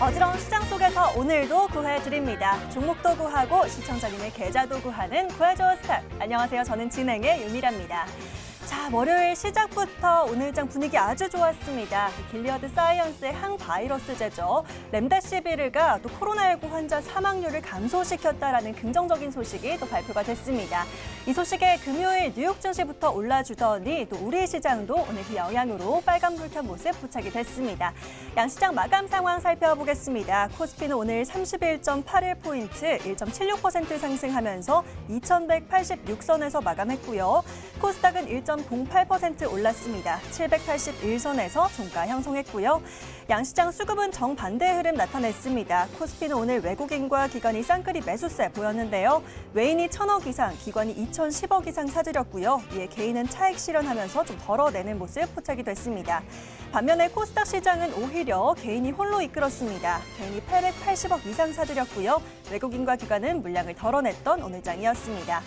어지러운 시장 속에서 오늘도 구해드립니다. 종목도 구하고 시청자님의 계좌도 구하는 구해줘 스탁. 안녕하세요. 저는 진행의 윤미라입니다. 자, 월요일 시작부터 오늘장 분위기 아주 좋았습니다. 길리어드 사이언스의 항바이러스제죠. 렘데시비르가 또 코로나19 환자 사망률을 감소시켰다라는 긍정적인 소식이 또 발표가 됐습니다. 이 소식에 금요일 뉴욕 증시부터 올라주더니 또 우리 시장도 오늘 그 영향으로 빨간불 켠 모습 포착이 됐습니다. 양시장 마감 상황 살펴보겠습니다. 코스피는 오늘 31.81포인트, 1.76% 상승하면서 2186선에서 마감했고요. 코스닥은 1.08% 올랐습니다. 781선에서 종가 형성했고요. 양시장 수급은 정반대 흐름 나타냈습니다. 코스피는 오늘 외국인과 기관이 쌍끌이 매수세 보였는데요. 외인이 1,000억 이상, 기관이 2,010억 이상 사들였고요. 이에 개인은 차익 실현하면서 좀 덜어내는 모습 포착이 됐습니다. 반면에 코스닥 시장은 오히려 개인이 홀로 이끌었습니다. 개인이 880억 이상 사들였고요. 외국인과 기관은 물량을 덜어냈던 오늘장이었습니다.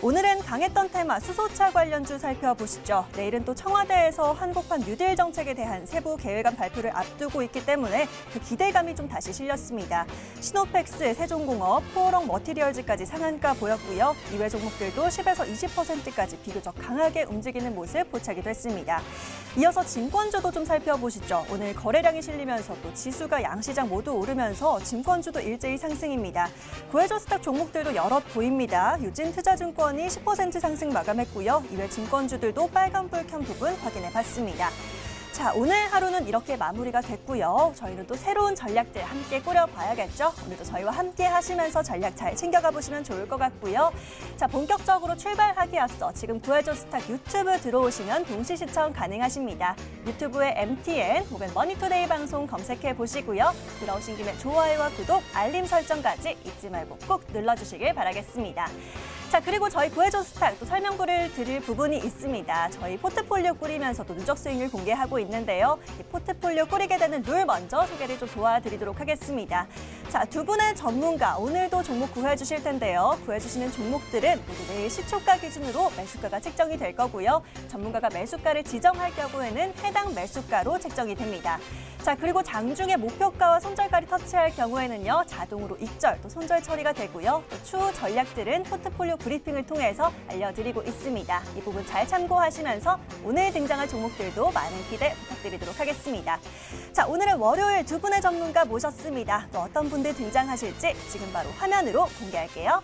오늘은 강했던 테마 수소차 관련주 살펴보시죠. 내일은 또 청와대에서 한국판 뉴딜 정책에 대한 세부 계획안 발표를 앞두고 있기 때문에 그 기대감이 좀 다시 실렸습니다. 시노펙스, 세종공업, 포어럭 머티리얼즈까지 상한가 보였고요. 이외 종목들도 10에서 20%까지 비교적 강하게 움직이는 모습 포착이 됐습니다. 이어서 증권주도 좀 살펴보시죠. 오늘 거래량이 실리면서 또 지수가 양시장 모두 오르면서 증권주도 일제히 상승입니다. 구해줘 스탁 종목들도 여럿 보입니다. 유진투자증권이 10% 상승 마감했고요. 이외 증권주들도 빨간불 켠 부분 확인해 봤습니다. 자, 오늘 하루는 이렇게 마무리가 됐고요. 저희는 또 새로운 전략들 함께 꾸려봐야겠죠. 오늘도 저희와 함께 하시면서 전략 잘 챙겨가 보시면 좋을 것 같고요. 자, 본격적으로 출발하기 앞서 지금 구해줘 스탁 유튜브 들어오시면 동시 시청 가능하십니다. 유튜브에 MTN 혹은 머니투데이 방송 검색해 보시고요. 들어오신 김에 좋아요와 구독, 알림 설정까지 잊지 말고 꼭 눌러주시길 바라겠습니다. 자, 그리고 저희 구해줘 스탁 또 설명글을 드릴 부분이 있습니다. 저희 포트폴리오 꾸리면서도 누적 수익률 공개하고 있는데요. 이 포트폴리오 꾸리게 되는 룰 먼저 소개를 좀 도와드리도록 하겠습니다. 자, 두 분의 전문가 오늘도 종목 구해주실 텐데요. 구해주시는 종목들은 모두 내일 시초가 기준으로 매수가가 책정이 될 거고요. 전문가가 매수가를 지정할 경우에는 해당 매수가로 책정이 됩니다. 자, 그리고 장중에 목표가와 손절가를 터치할 경우에는요, 자동으로 익절 또 손절 처리가 되고요. 또 추후 전략들은 포트폴리오 브리핑을 통해서 알려드리고 있습니다. 이 부분 잘 참고하시면서 오늘 등장할 종목들도 많은 기대 부탁드리도록 하겠습니다. 자, 오늘은 월요일 두 분의 전문가 모셨습니다. 또 어떤 분들 등장하실지 지금 바로 화면으로 공개할게요.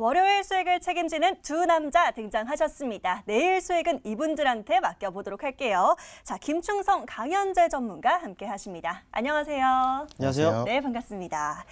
월요일 수익을 책임지는 두 남자 등장하셨습니다. 내일 수익은 이분들한테 맡겨보도록 할게요. 자, 김충성, 강현재 전문가 함께 하십니다. 안녕하세요. 안녕하세요. 네, 반갑습니다.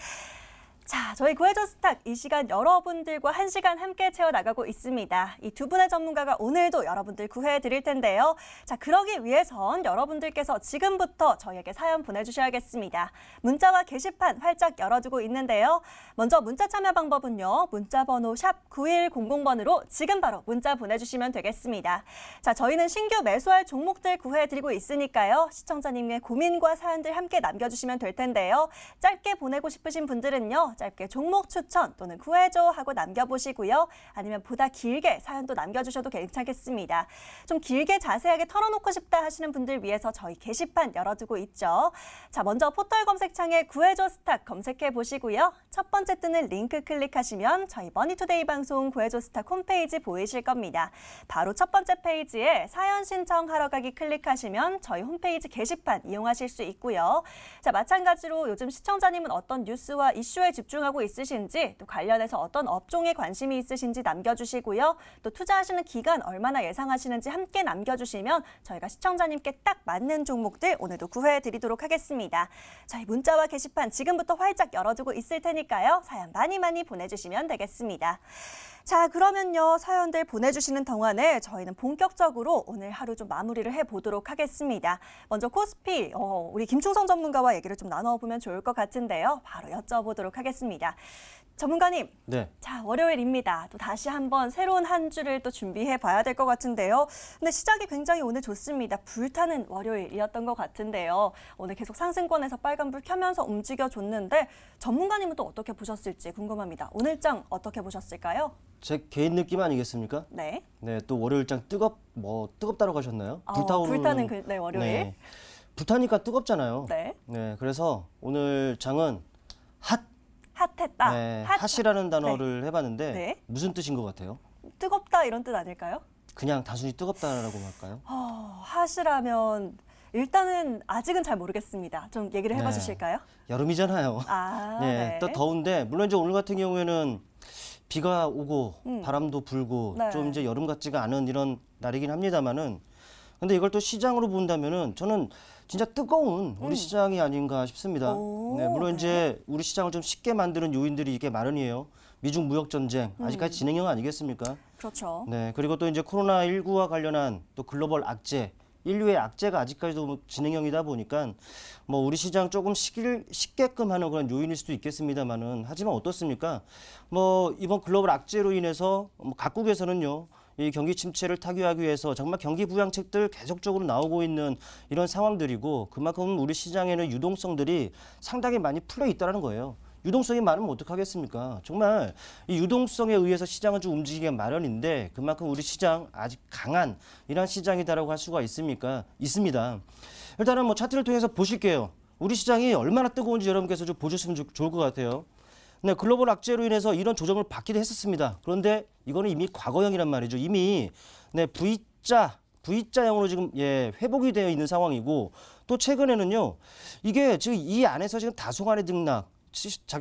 자, 저희 구해줘 스탁 이 시간 여러분들과 1시간 함께 채워나가고 있습니다. 이 두 분의 전문가가 오늘도 여러분들 구해드릴 텐데요. 자, 그러기 위해선 여러분들께서 지금부터 저희에게 사연 보내주셔야겠습니다. 문자와 게시판 활짝 열어두고 있는데요. 먼저 문자 참여 방법은요. 문자번호 샵 9100번으로 지금 바로 문자 보내주시면 되겠습니다. 자, 저희는 신규 매수할 종목들 구해드리고 있으니까요. 시청자님의 고민과 사연들 함께 남겨주시면 될 텐데요. 짧게 보내고 싶으신 분들은요. 짧게 종목 추천 또는 구해줘 하고 남겨보시고요. 아니면 보다 길게 사연도 남겨주셔도 괜찮겠습니다. 좀 길게 자세하게 털어놓고 싶다 하시는 분들 위해서 저희 게시판 열어두고 있죠. 자, 먼저 포털 검색창에 구해줘 스탁 검색해 보시고요. 첫 번째 뜨는 링크 클릭하시면 저희 머니투데이 방송 구해줘 스탁 홈페이지 보이실 겁니다. 바로 첫 번째 페이지에 사연 신청하러 가기 클릭하시면 저희 홈페이지 게시판 이용하실 수 있고요. 자, 마찬가지로 요즘 시청자님은 어떤 뉴스와 이슈에 집중 집중하고 있으신지, 또 관련해서 어떤 업종에 관심이 있으신지 남겨주시고요. 또 투자하시는 기간 얼마나 예상하시는지 함께 남겨주시면 저희가 시청자님께 딱 맞는 종목들 오늘도 구해드리도록 하겠습니다. 저희 문자와 게시판 지금부터 활짝 열어두고 있을 테니까요. 사연 많이 보내주시면 되겠습니다. 자, 그러면요. 사연들 보내주시는 동안에 저희는 본격적으로 오늘 하루 좀 마무리를 해보도록 하겠습니다. 먼저 코스피, 우리 김충성 전문가와 얘기를 좀 나눠보면 좋을 것 같은데요. 바로 여쭤보도록 하겠습니다. 전문가님, 네. 자, 월요일입니다. 또 다시 한번 새로운 한 주를 또 준비해 봐야 될 것 같은데요. 근데 시작이 굉장히 오늘 좋습니다. 불타는 월요일이었던 것 같은데요. 오늘 계속 상승권에서 빨간불 켜면서 움직여줬는데 전문가님은 또 어떻게 보셨을지 궁금합니다. 오늘장 어떻게 보셨을까요? 제 개인 느낌 아니겠습니까? 네. 네, 또 월요일장 뜨겁다고 하셨나요? 불타는 월요일. 네. 불타니까 뜨겁잖아요. 네. 네, 그래서 오늘 장은 핫했다. 네, 핫. 핫이라는 단어를 해봤는데 네. 무슨 뜻인 것 같아요? 뜨겁다 이런 뜻 아닐까요? 그냥 단순히 뜨겁다라고 할까요? 핫이라면 일단은 아직은 잘 모르겠습니다. 좀 얘기를 해봐 네. 주실까요? 여름이잖아요. 아, 네, 네. 또 더운데 물론 이제 오늘 같은 경우에는 비가 오고 바람도 불고 네. 좀 이제 여름 같지가 않은 이런 날이긴 합니다만은 근데 이걸 또 시장으로 본다면은 저는 진짜 뜨거운 우리 시장이 아닌가 싶습니다. 오, 네, 물론 네. 이제 우리 시장을 좀 쉽게 만드는 요인들이 이게 마련이에요. 미중 무역 전쟁 아직까지 진행형 아니겠습니까? 그렇죠. 네, 그리고 또 이제 코로나19와 관련한 또 글로벌 악재, 인류의 악재가 아직까지도 진행형이다 보니까 뭐 우리 시장 조금 쉽게끔 하는 그런 요인일 수도 있겠습니다만은 하지만 어떻습니까? 뭐 이번 글로벌 악재로 인해서 각국에서는요. 이 경기 침체를 타개하기 위해서 정말 경기 부양책들 계속적으로 나오고 있는 이런 상황들이고 그만큼 우리 시장에는 유동성들이 상당히 많이 풀려 있다는 거예요. 유동성이 많으면 어떡하겠습니까? 정말 이 유동성에 의해서 시장은 좀 움직이기 마련인데 그만큼 우리 시장 아직 강한 이런 시장이다라고 할 수가 있습니까? 있습니다. 일단은 뭐 차트를 통해서 보실게요. 우리 시장이 얼마나 뜨거운지 여러분께서 좀 보셨으면 좋을 것 같아요. 네, 글로벌 악재로 인해서 이런 조정을 받기도 했었습니다. 그런데 이거는 이미 과거형이란 말이죠. 이미 네, V자형으로 지금 회복이 되어 있는 상황이고 또 최근에는요. 이게 지금 이 안에서 지금 다소간의 등락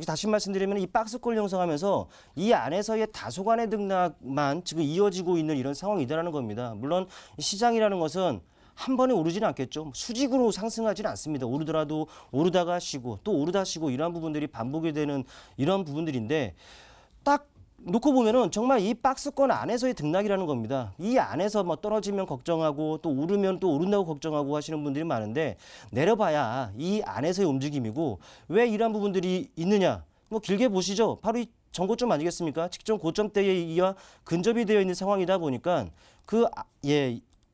다시 말씀드리면 이 박스권 형성하면서 이 안에서의 다소간의 등락만 지금 이어지고 있는 이런 상황이라는 겁니다. 물론 시장이라는 것은 한 번에 오르지는 않겠죠. 수직으로 상승하지는 않습니다. 오르더라도 오르다가 쉬고 또 오르다 쉬고 이러한 부분들이 반복이 되는 이런 부분들인데 딱 놓고 보면은 정말 이 박스권 안에서의 등락이라는 겁니다. 이 안에서 뭐 떨어지면 걱정하고 또 오르면 또 오른다고 걱정하고 하시는 분들이 많은데 내려봐야 이 안에서의 움직임이고 왜 이러한 부분들이 있느냐. 뭐 길게 보시죠. 바로 이 전고점 아니겠습니까? 직전 고점대에 이어 근접이 되어 있는 상황이다 보니까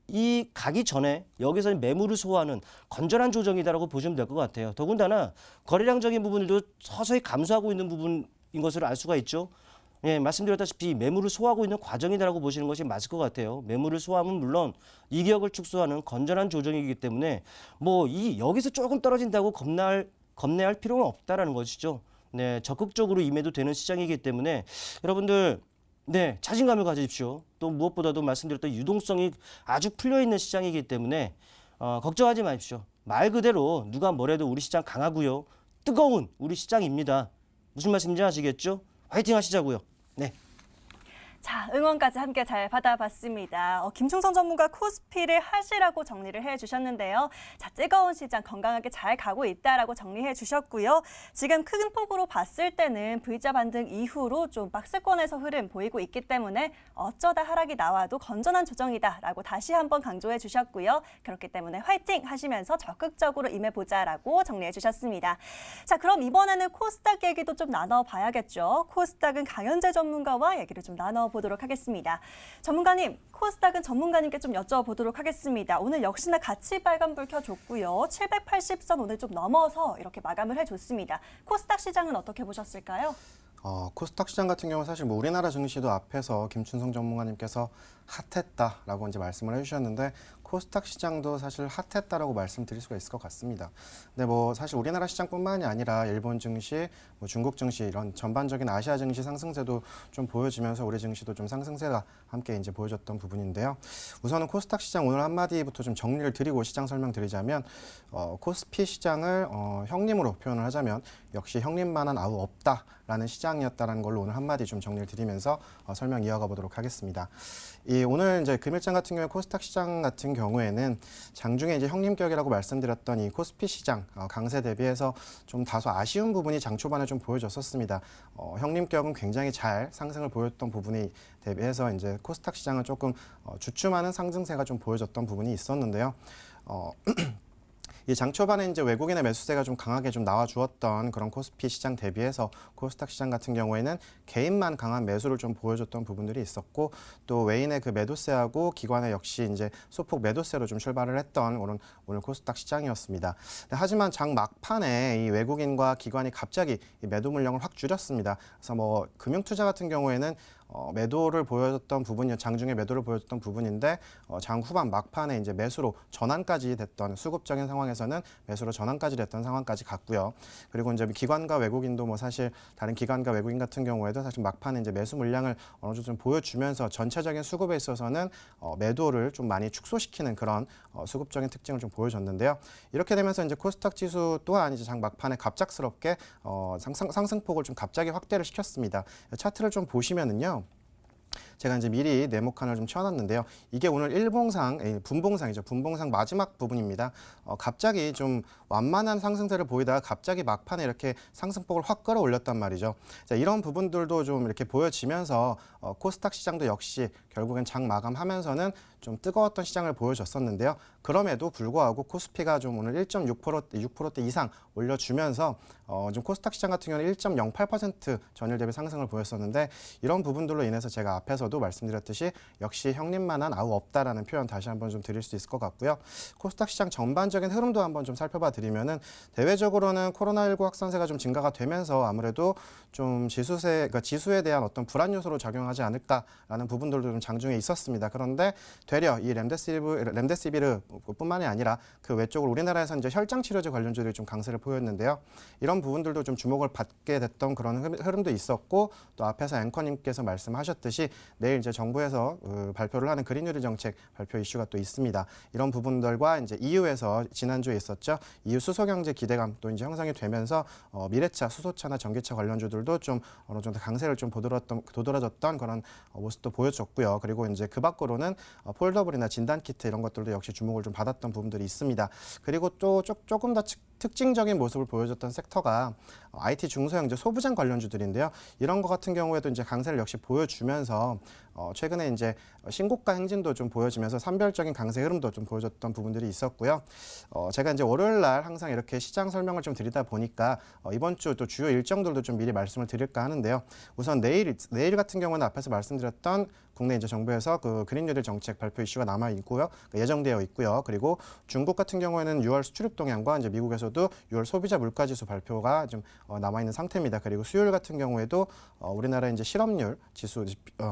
이 가기 전에 여기서 매물을 소화하는 건전한 조정이다라고 보시면 될 것 같아요. 더군다나 거래량적인 부분들도 서서히 감소하고 있는 부분인 것을 알 수가 있죠. 예, 말씀드렸다시피 매물을 소화하고 있는 과정이다라고 보시는 것이 맞을 것 같아요. 매물을 소화하면 물론 이격을 축소하는 건전한 조정이기 때문에 뭐 여기서 조금 떨어진다고 겁내할 필요는 없다라는 것이죠. 네, 적극적으로 임해도 되는 시장이기 때문에 여러분들 네, 자신감을 가지십시오. 또 무엇보다도 말씀드렸던 유동성이 아주 풀려 있는 시장이기 때문에 걱정하지 마십시오. 말 그대로 누가 뭐래도 우리 시장 강하고요. 뜨거운 우리 시장입니다. 무슨 말씀인지 아시겠죠? 화이팅 하시자고요. 네. 자, 응원까지 함께 잘 받아봤습니다. 김충성 전문가 코스피를 하시라고 정리를 해주셨는데요. 자, 뜨거운 시장 건강하게 잘 가고 있다라고 정리해 주셨고요. 지금 큰 폭으로 봤을 때는 V자 반등 이후로 좀 박스권에서 흐름 보이고 있기 때문에 어쩌다 하락이 나와도 건전한 조정이다라고 다시 한번 강조해 주셨고요. 그렇기 때문에 화이팅 하시면서 적극적으로 임해보자라고 정리해 주셨습니다. 자, 그럼 이번에는 코스닥 얘기도 좀 나눠봐야겠죠. 코스닥은 강현재 전문가와 얘기를 좀 나눠보도록 하겠습니다. 전문가님, 코스닥은 전문가님께 좀 여쭤보도록 하겠습니다. 오늘 역시나 같이 빨간불 켜줬고요. 780선 오늘 좀 넘어서 이렇게 마감을 해줬습니다. 코스닥 시장은 어떻게 보셨을까요? 코스닥 시장 같은 경우는 사실 뭐 우리나라 증시도 앞에서 김춘성 전문가님께서 핫했다라고 이제 말씀을 해주셨는데 코스닥 시장도 사실 핫했다라고 말씀드릴 수가 있을 것 같습니다. 근데 뭐 사실 우리나라 시장뿐만이 아니라 일본 증시, 뭐 중국 증시 이런 전반적인 아시아 증시 상승세도 좀 보여지면서 우리 증시도 좀 상승세가 함께 이제 보여줬던 부분인데요. 우선은 코스닥 시장 오늘 한마디부터 좀 정리를 드리고 시장 설명드리자면 코스피 시장을 형님으로 표현을 하자면 역시 형님만한 아우 없다라는 시장이었다라는 걸로 오늘 한마디 좀 정리를 드리면서 설명 이어가 보도록 하겠습니다. 오늘 이제 금일장 같은 경우에 코스닥 시장 같은 경우에는 장중에 이제 형님격이라고 말씀드렸던 이 코스피 시장 강세 대비해서 좀 다소 아쉬운 부분이 장 초반에 좀 보여졌었습니다. 형님격은 굉장히 잘 상승을 보였던 부분이 대비해서 이제 코스닥 시장은 조금 주춤하는 상승세가 좀 보여졌던 부분이 있었는데요. 이 장 초반에 이제 외국인의 매수세가 좀 강하게 좀 나와주었던 그런 코스피 시장 대비해서 코스닥 시장 같은 경우에는 개인만 강한 매수를 좀 보여줬던 부분들이 있었고 또 외인의 그 매도세하고 기관의 역시 이제 소폭 매도세로 좀 출발을 했던 오늘 코스닥 시장이었습니다. 하지만 장 막판에 이 외국인과 기관이 갑자기 이 매도 물량을 확 줄였습니다. 그래서 뭐 금융투자 같은 경우에는 매도를 보여줬던 부분이 장중에 매도를 보여줬던 부분인데 장 후반 막판에 이제 매수로 전환까지 됐던 수급적인 상황에서는 매수로 전환까지 됐던 상황까지 갔고요. 그리고 이제 기관과 외국인도 뭐 사실 다른 기관과 외국인 같은 경우에도 사실 막판에 이제 매수 물량을 어느 정도 좀 보여주면서 전체적인 수급에 있어서는 매도를 좀 많이 축소시키는 그런 수급적인 특징을 좀 보여줬는데요. 이렇게 되면서 이제 코스닥 지수 또한 이제 장 막판에 갑작스럽게 상승폭을 좀 갑자기 확대를 시켰습니다. 차트를 좀 보시면은요. 제가 이제 미리 네모칸을 좀 쳐놨는데요. 이게 오늘 분봉상이죠. 분봉상 마지막 부분입니다. 갑자기 좀 완만한 상승세를 보이다가 갑자기 막판에 이렇게 상승폭을 확 끌어올렸단 말이죠. 자, 이런 부분들도 좀 이렇게 보여지면서 코스닥 시장도 역시 결국엔 장 마감하면서는 좀 뜨거웠던 시장을 보여줬었는데요. 그럼에도 불구하고 코스피가 좀 오늘 6%대 이상 올려주면서 좀 코스닥 시장 같은 경우는 1.08% 전일 대비 상승을 보였었는데 이런 부분들로 인해서 제가 앞에서도 말씀드렸듯이 역시 형님만한 아우 없다라는 표현 다시 한번 좀 드릴 수 있을 것 같고요. 코스닥 시장 전반적인 흐름도 한번 좀 살펴봐 드리면은 대외적으로는 코로나19 확산세가 좀 증가가 되면서 아무래도 좀 그러니까 지수에 대한 어떤 불안 요소로 작용하지 않을까라는 부분들도 좀 장중에 있었습니다. 그런데 되려 이 렘데시비르뿐만이 아니라 그 외적으로 우리나라에서 이제 혈장 치료제 관련주들이 좀 강세를 보였는데요. 이런 부분들도 좀 주목을 받게 됐던 그런 흐름도 있었고 또 앞에서 앵커님께서 말씀하셨듯이 내일 이제 정부에서 발표를 하는 그린 뉴딜 정책 발표 이슈가 또 있습니다. 이런 부분들과 이제 EU에서 지난주에 있었죠. EU 수소 경제 기대감 또 이제 형성이 되면서 미래차, 수소차나 전기차 관련주들도 좀 어느 정도 강세를 좀 도드라졌던 그런 모습도 보여줬고요. 그리고 이제 그 밖으로는 폴더블이나 진단 키트 이런 것들도 역시 주목을 좀 받았던 부분들이 있습니다. 그리고 또 조금 더 특징적인 모습을 보여줬던 섹터가 IT 중소형 이제 소부장 관련주들인데요. 이런 것 같은 경우에도 이제 강세를 역시 보여주면서 최근에 이제 신고가 행진도 좀 보여지면서 산별적인 강세 흐름도 좀 보여줬던 부분들이 있었고요. 제가 이제 월요일 날 항상 이렇게 시장 설명을 좀 드리다 보니까 이번 주 또 주요 일정들도 좀 미리 말씀을 드릴까 하는데요. 우선 내일 같은 경우는 앞에서 말씀드렸던 국내 이제 정부에서 그 그린 뉴딜 정책 발표 이슈가 남아 있고요. 예정되어 있고요. 그리고 중국 같은 경우에는 6월 수출입 동향과 이제 미국에서도 6월 소비자 물가 지수 발표가 좀 남아 있는 상태입니다. 그리고 수요일 같은 경우에도 우리나라 이제 실업률 지수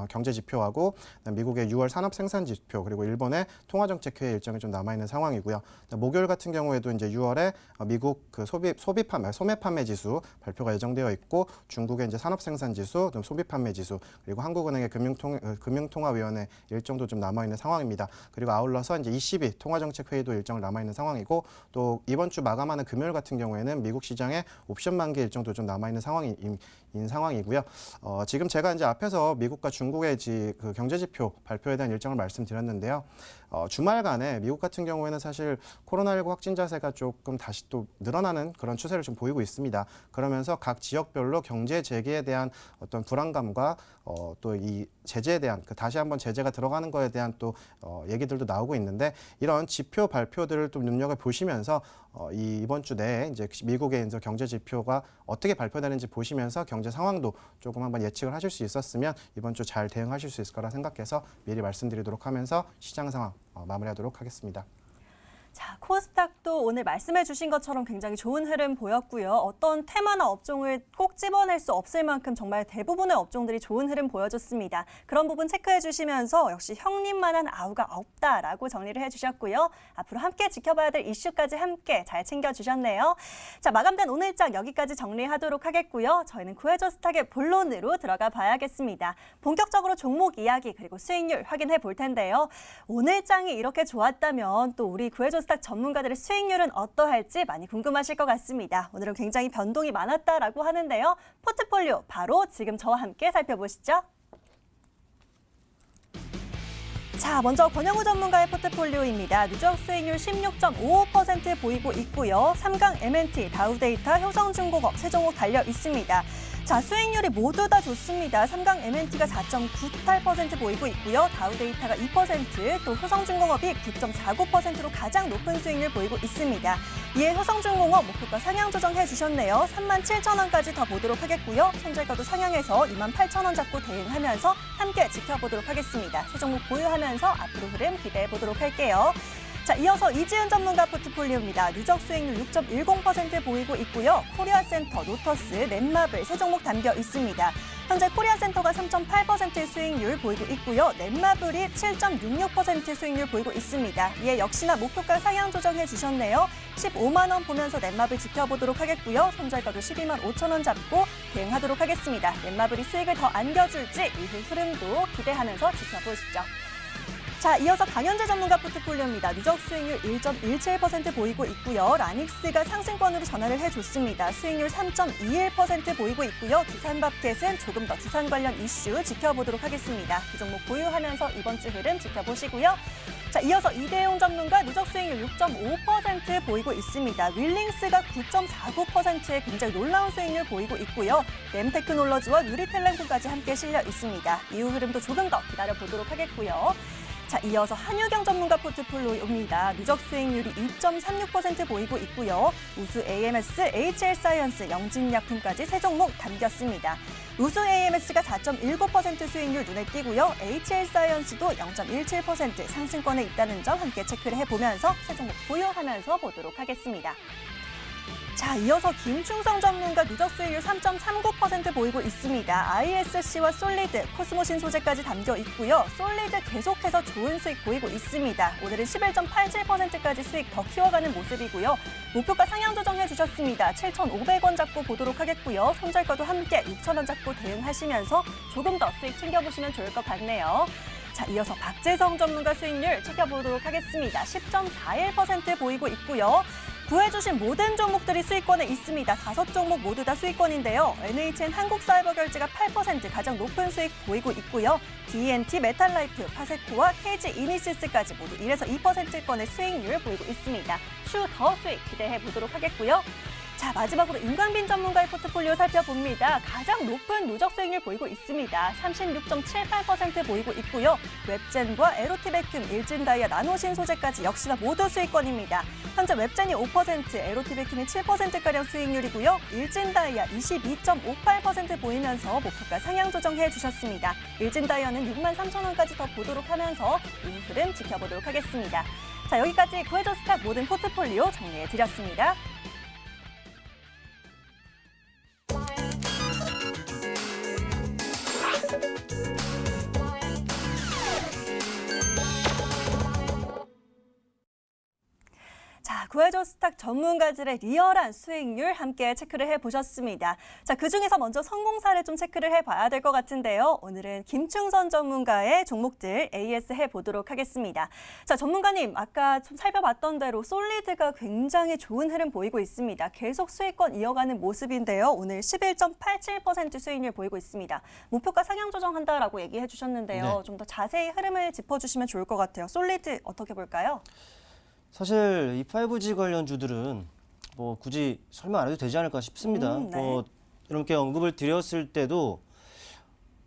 경제 지표하고 미국의 6월 산업 생산 지표 그리고 일본의 통화 정책 회의 일정이 좀 남아 있는 상황이고요. 목요일 같은 경우에도 이제 6월에 미국 그 소매 판매 지수 발표가 예정되어 있고 중국의 이제 산업 생산 지수, 소비 판매 지수 그리고 한국은행의 금융통화위원회 일정도 좀 남아 있는 상황입니다. 그리고 아울러서 이제 ECB 통화정책 회의도 일정을 남아 있는 상황이고 또 이번 주 마감하는 금요일 같은 경우에는 미국 시장의 옵션 만기 일정도 좀 남아 있는 상황이고요. 지금 제가 이제 앞에서 미국과 중국의 그 경제 지표 발표에 대한 일정을 말씀드렸는데요. 주말간에 미국 같은 경우에는 사실 코로나19 확진자세가 조금 다시 또 늘어나는 그런 추세를 좀 보이고 있습니다. 그러면서 각 지역별로 경제 재개에 대한 어떤 불안감과 또 이 제재에 대한 다시 한번 제재가 들어가는 거에 대한 또 얘기들도 나오고 있는데 이런 지표 발표들을 좀 눈여겨 보시면서 이번 주 내에 이제 미국의 이제 경제 지표가 어떻게 발표되는지 보시면서 경제 상황도 조금 한번 예측을 하실 수 있었으면 이번 주 잘 대응하실 수 있을 거라 생각해서 미리 말씀드리도록 하면서 시장 상황 마무리하도록 하겠습니다. 자, 코스닥도 오늘 말씀해 주신 것처럼 굉장히 좋은 흐름 보였고요. 어떤 테마나 업종을 꼭 집어낼 수 없을 만큼 정말 대부분의 업종들이 좋은 흐름 보여줬습니다. 그런 부분 체크해 주시면서 역시 형님만한 아우가 없다라고 정리를 해주셨고요. 앞으로 함께 지켜봐야 될 이슈까지 함께 잘 챙겨주셨네요. 자, 마감된 오늘장 여기까지 정리하도록 하겠고요. 저희는 구해줘 스탁의 본론으로 들어가 봐야겠습니다. 본격적으로 종목 이야기 그리고 수익률 확인해 볼 텐데요. 오늘장이 이렇게 좋았다면 또 우리 구해줘 스탁 전문가들의 수익률은 어떠할지 많이 궁금하실 것 같습니다. 오늘은 굉장히 변동이 많았다라고 하는데요. 포트폴리오 바로 지금 저와 함께 살펴보시죠. 자, 먼저 권영우 전문가의 포트폴리오입니다. 누적 수익률 16.55% 보이고 있고요. 삼강 M&T, 다우데이터, 효성중공업 세 종목 달려 있습니다. 자, 수익률이 모두 다 좋습니다. 삼강 M&T가 4.98% 보이고 있고요. 다우데이터가 2%, 또 효성중공업이 9.49%로 가장 높은 수익률 보이고 있습니다. 이에 효성중공업 목표가 상향 조정해 주셨네요. 37,000원까지 더 보도록 하겠고요. 손절가도 상향해서 28,000원 잡고 대응하면서 함께 지켜보도록 하겠습니다. 세 종목 보유하면서 앞으로 흐름 기대해 보도록 할게요. 자, 이어서 이지은 전문가 포트폴리오입니다. 누적 수익률 6.10% 보이고 있고요. 코리아센터, 노터스, 넷마블 세 종목 담겨 있습니다. 현재 코리아센터가 3.8% 수익률 보이고 있고요. 넷마블이 7.66% 수익률 보이고 있습니다. 이에 역시나 목표가 상향 조정해 주셨네요. 15만 원 보면서 넷마블 지켜보도록 하겠고요. 손절가도 12만 5천 원 잡고 대응하도록 하겠습니다. 넷마블이 수익을 더 안겨줄지 이후 흐름도 기대하면서 지켜보시죠. 자, 이어서 강현재 전문가 포트폴리오입니다. 누적 수익률 1.17% 보이고 있고요. 라닉스가 상승권으로 전환을 해줬습니다. 수익률 3.21% 보이고 있고요. 두산밥켓은 조금 더 두산 관련 이슈 지켜보도록 하겠습니다. 이 종목 보유하면서 이번 주 흐름 지켜보시고요. 자, 이어서 이대용 전문가 누적 수익률 6.5% 보이고 있습니다. 윌링스가 9.49%의 굉장히 놀라운 수익률 보이고 있고요. 램테크놀로지와 유리텔레콤까지 함께 실려 있습니다. 이후 흐름도 조금 더 기다려보도록 하겠고요. 자, 이어서 한유경 전문가 포트폴리오입니다. 누적 수익률이 2.36% 보이고 있고요. 우수 AMS, HL사이언스, 영진약품까지 세 종목 담겼습니다. 우수 AMS가 4.19% 수익률 눈에 띄고요. HL사이언스도 0.17% 상승권에 있다는 점 함께 체크를 해보면서 세 종목 보유하면서 보도록 하겠습니다. 자, 이어서 김충성 전문가 누적 수익률 3.39% 보이고 있습니다. ISC와 솔리드, 코스모신 소재까지 담겨 있고요. 솔리드 계속해서 좋은 수익 보이고 있습니다. 오늘은 11.87%까지 수익 더 키워가는 모습이고요. 목표가 상향 조정해 주셨습니다. 7,500원 잡고 보도록 하겠고요. 손절가도 함께 6,000원 잡고 대응하시면서 조금 더 수익 챙겨보시면 좋을 것 같네요. 자, 이어서 박재성 전문가 수익률 챙겨보도록 하겠습니다. 10.41% 보이고 있고요. 구해주신 모든 종목들이 수익권에 있습니다. 5종목 모두 다 수익권인데요. NHN 한국사이버결제가 8% 가장 높은 수익 보이고 있고요. D&T, 메탈라이프, 파세코와 KG 이니시스까지 모두 1에서 2%권의 수익률 보이고 있습니다. 추후 더 수익 기대해 보도록 하겠고요. 자, 마지막으로 임광빈 전문가의 포트폴리오 살펴봅니다. 가장 높은 누적 수익률 보이고 있습니다. 36.78% 보이고 있고요. 웹젠과 에로티베큐, 일진다이아, 나노신 소재까지 역시나 모두 수익권입니다. 현재 웹젠이 5%, 에로티베큐는 7%가량 수익률이고요. 일진다이아 22.58% 보이면서 목표가 상향 조정해 주셨습니다. 일진다이아는 63,000원까지 더 보도록 하면서 이 흐름 지켜보도록 하겠습니다. 자, 여기까지 구해줘 스탁 모든 포트폴리오 정리해 드렸습니다. 자, 구해줘 스탁 전문가들의 리얼한 수익률 함께 체크를 해보셨습니다. 자, 그중에서 먼저 성공 사례 좀 체크를 해봐야 될 것 같은데요. 오늘은 김충선 전문가의 종목들 AS 해보도록 하겠습니다. 자, 전문가님, 아까 좀 살펴봤던 대로 솔리드가 굉장히 좋은 흐름 보이고 있습니다. 계속 수익권 이어가는 모습인데요. 오늘 11.87% 수익률 보이고 있습니다. 목표가 상향 조정한다라고 얘기해 주셨는데요. 네. 좀 더 자세히 흐름을 짚어주시면 좋을 것 같아요. 솔리드 어떻게 볼까요? 사실 이 5G 관련 주들은 뭐 굳이 설명 안 해도 되지 않을까 싶습니다. 네. 뭐 이렇게 언급을 드렸을 때도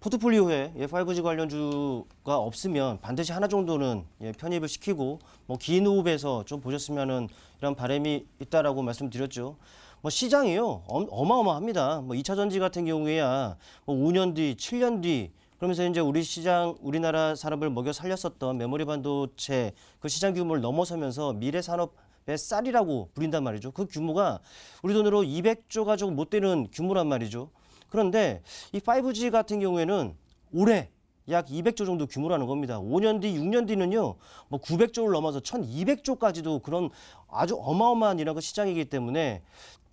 포트폴리오에 5G 관련 주가 없으면 반드시 하나 정도는 편입을 시키고 뭐 긴 호흡에서 좀 보셨으면은 이런 바람이 있다라고 말씀드렸죠. 뭐 시장이요 어마어마합니다. 뭐 2차 전지 같은 경우에야 뭐 5년 뒤, 7년 뒤 그러면서 이제 우리나라 산업을 먹여 살렸었던 메모리 반도체 그 시장 규모를 넘어서면서 미래 산업의 쌀이라고 부린단 말이죠. 그 규모가 우리 돈으로 200조가 조금 못 되는 규모란 말이죠. 그런데 이 5G 같은 경우에는 올해 약 200조 정도 규모라는 겁니다. 5년 뒤, 6년 뒤는요, 뭐 900조를 넘어서 1200조까지도 그런 아주 어마어마한 이런 그 시장이기 때문에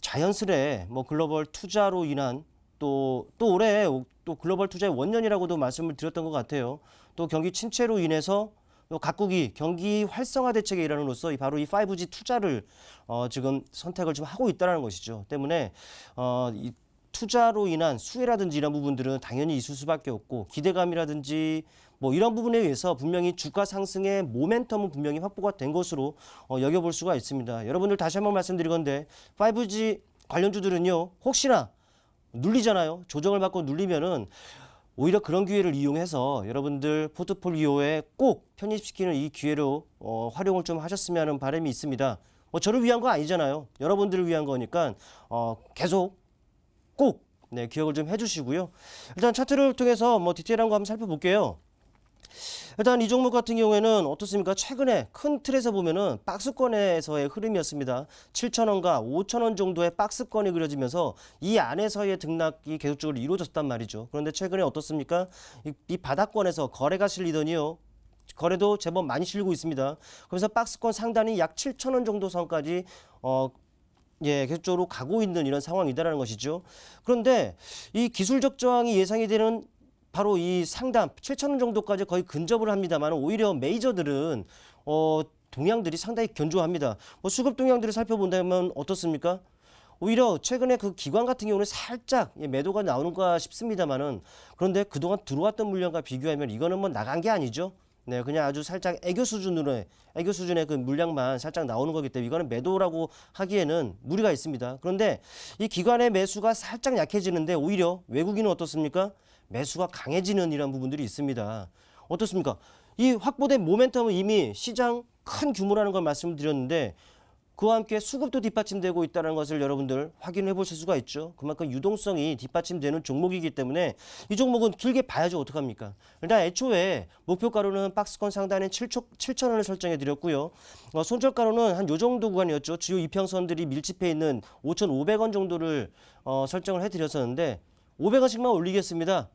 자연스레 뭐 글로벌 투자로 인한 또 올해 또 글로벌 투자의 원년이라고도 말씀을 드렸던 것 같아요. 또 경기 침체로 인해서 또 각국이 경기 활성화 대책의 일환으로서 바로 이 5G 투자를 지금 선택을 좀 하고 있다는 것이죠. 때문에 이 투자로 인한 수혜라든지 이런 부분들은 당연히 있을 수밖에 없고 기대감이라든지 뭐 이런 부분에 의해서 분명히 주가 상승의 모멘텀은 분명히 확보가 된 것으로 여겨볼 수가 있습니다. 여러분들 다시 한번 말씀드리건데 5G 관련주들은요 혹시나 눌리잖아요. 조정을 받고 눌리면은 오히려 그런 기회를 이용해서 여러분들 포트폴리오에 꼭 편입시키는 이 기회로 활용을 좀 하셨으면 하는 바람이 있습니다. 뭐 저를 위한 거 아니잖아요. 여러분들을 위한 거니까 계속 꼭 기억을 좀 해주시고요. 일단 차트를 통해서 뭐 디테일한 거 한번 살펴볼게요. 일단 이 종목 같은 경우에는 어떻습니까? 최근에 큰 틀에서 보면은 박스권에서의 흐름이었습니다. 7,000원과 5,000원 정도의 박스권이 그려지면서 이 안에서의 등락이 계속적으로 이루어졌단 말이죠. 그런데 최근에 어떻습니까? 이 바닥권에서 거래가 실리더니요. 거래도 제법 많이 실리고 있습니다. 그래서 박스권 상단이 약 7,000원 정도 선까지 계속적으로 가고 있는 이런 상황이다라는 것이죠. 그런데 이 기술적 저항이 예상이 되는 바로 이 상단 7,000원 정도까지 거의 근접을 합니다만 오히려 메이저들은 동향들이 상당히 견조합니다. 뭐 수급 동향들을 살펴본다면 어떻습니까? 오히려 최근에 그 기관 같은 경우는 살짝 매도가 나오는가 싶습니다만은 그런데 그동안 들어왔던 물량과 비교하면 이거는 뭐 나간 게 아니죠. 네, 그냥 아주 살짝 애교 수준의 그 물량만 살짝 나오는 거기 때문에 이거는 매도라고 하기에는 무리가 있습니다. 그런데 이 기관의 매수가 살짝 약해지는데 오히려 외국인은 어떻습니까? 매수가 강해지는 이런 부분들이 있습니다. 어떻습니까? 이 확보된 모멘텀은 이미 시장 큰 규모라는 걸 말씀드렸는데 그와 함께 수급도 뒷받침되고 있다는 것을 여러분들 확인해 보실 수가 있죠. 그만큼 유동성이 뒷받침되는 종목이기 때문에 이 종목은 길게 봐야죠. 어떡합니까? 일단 애초에 목표가로는 박스권 상단에 7,000원을 설정해 드렸고요. 손절가로는 한 요 정도 구간이었죠. 주요 이평선들이 밀집해 있는 5,500원 정도를 설정을 해 드렸었는데 500원씩만 올리겠습니다.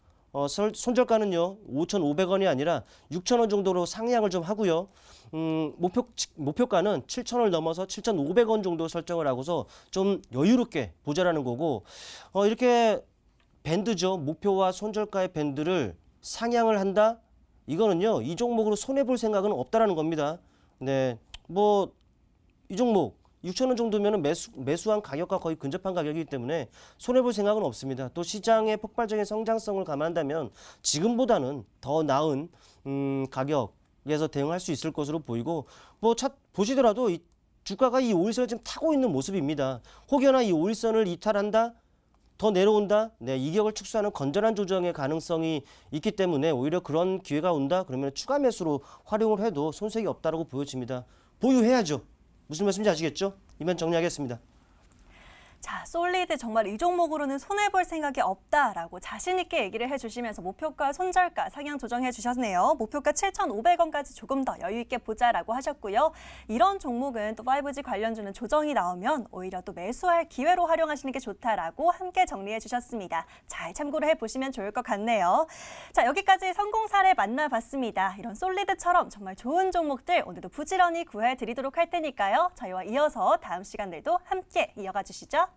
손절가는요 5,500원이 아니라 6,000원 정도로 상향을 좀 하고요. 목표가는 7,000원을 넘어서 7,500원 정도 설정을 하고서 좀 여유롭게 보자라는 거고 이렇게 밴드죠. 목표와 손절가의 밴드를 상향을 한다. 이거는요 이 종목으로 손해 볼 생각은 없다라는 겁니다. 네, 뭐 이 종목 6,000원 정도면 매수한 가격과 거의 근접한 가격이기 때문에 손해볼 생각은 없습니다. 또 시장의 폭발적인 성장성을 감안한다면 지금보다는 더 나은 가격에서 대응할 수 있을 것으로 보이고 뭐 보시더라도 이 주가가 이 5일선을 지금 타고 있는 모습입니다. 혹여나 이 5일선을 이탈한다? 더 내려온다? 네, 이격을 축소하는 건전한 조정의 가능성이 있기 때문에 오히려 그런 기회가 온다? 그러면 추가 매수로 활용을 해도 손색이 없다고 보여집니다. 보유해야죠. 무슨 말씀인지 아시겠죠? 이만 정리하겠습니다. 자, 솔리드 정말 이 종목으로는 손해볼 생각이 없다라고 자신 있게 얘기를 해주시면서 목표가 손절가 상향 조정해 주셨네요. 목표가 7,500원까지 조금 더 여유 있게 보자라고 하셨고요. 이런 종목은 또 5G 관련주는 조정이 나오면 오히려 또 매수할 기회로 활용하시는 게 좋다라고 함께 정리해 주셨습니다. 잘 참고를 해보시면 좋을 것 같네요. 자, 여기까지 성공 사례 만나봤습니다. 이런 솔리드처럼 정말 좋은 종목들 오늘도 부지런히 구해드리도록 할 테니까요. 저희와 이어서 다음 시간들도 함께 이어가 주시죠.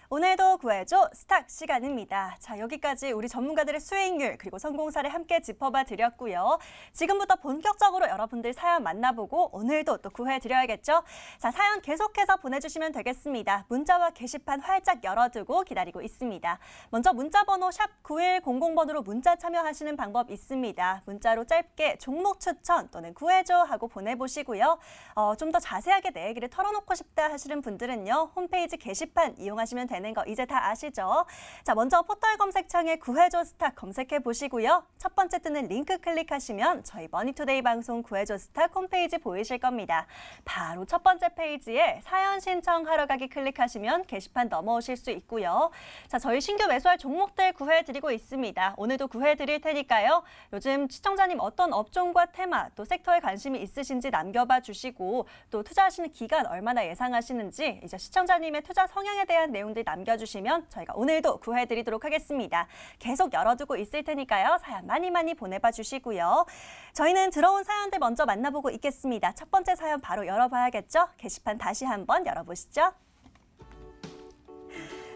오늘도 구해줘 스탁 시간입니다. 자, 여기까지 우리 전문가들의 수익률 그리고 성공 사례 함께 짚어봐 드렸고요. 지금부터 본격적으로 여러분들 사연 만나보고 오늘도 또 구해드려야겠죠? 자, 사연 계속해서 보내주시면 되겠습니다. 문자와 게시판 활짝 열어두고 기다리고 있습니다. 먼저 문자번호 샵 9100번으로 문자 참여하시는 방법 있습니다. 문자로 짧게 종목 추천 또는 구해줘 하고 보내보시고요. 좀 더 자세하게 내 얘기를 털어놓고 싶다 하시는 분들은요. 홈페이지 게시판 이용하시면 되는 거 이제 다 아시죠? 자, 먼저 포털 검색창에 구해줘 스탁 검색해 보시고요. 첫 번째 뜨는 링크 클릭하시면 저희 머니투데이 방송 구해줘 스탁 홈페이지 보이실 겁니다. 바로 첫 번째 페이지에 사연 신청하러 가기 클릭하시면 게시판 넘어오실 수 있고요. 자, 저희 신규 매수할 종목들 구해드리고 있습니다. 오늘도 구해드릴 테니까요. 요즘 시청자님 어떤 업종과 테마 또 섹터에 관심이 있으신지 남겨봐 주시고 또 투자하시는 기간 얼마나 예상하시는지 이제 시청자님의 투자 성향에 대한 내용들 남겨주시면 저희가 오늘도 구해드리도록 하겠습니다. 계속 열어두고 있을 테니까요. 사연 많이 보내봐 주시고요. 저희는 들어온 사연들 먼저 만나보고 있겠습니다. 첫 번째 사연 바로 열어봐야겠죠? 게시판 다시 한번 열어보시죠.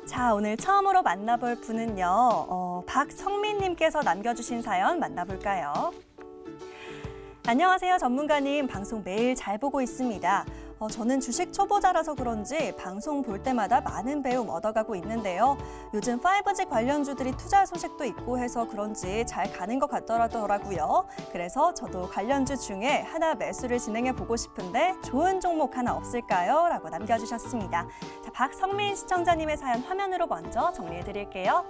자, 오늘 처음으로 만나볼 분은요. 박성민님께서 남겨주신 사연 만나볼까요? 안녕하세요, 전문가님. 방송 매일 잘 보고 있습니다. 저는 주식 초보자라서 그런지 방송 볼 때마다 많은 배움 얻어가고 있는데요. 요즘 5G 관련주들이 투자 소식도 있고 해서 그런지 잘 가는 것 같더라고요. 그래서 저도 관련주 중에 하나 매수를 진행해 보고 싶은데 좋은 종목 하나 없을까요? 라고 남겨주셨습니다. 자, 박성민 시청자님의 사연 화면으로 먼저 정리해 드릴게요.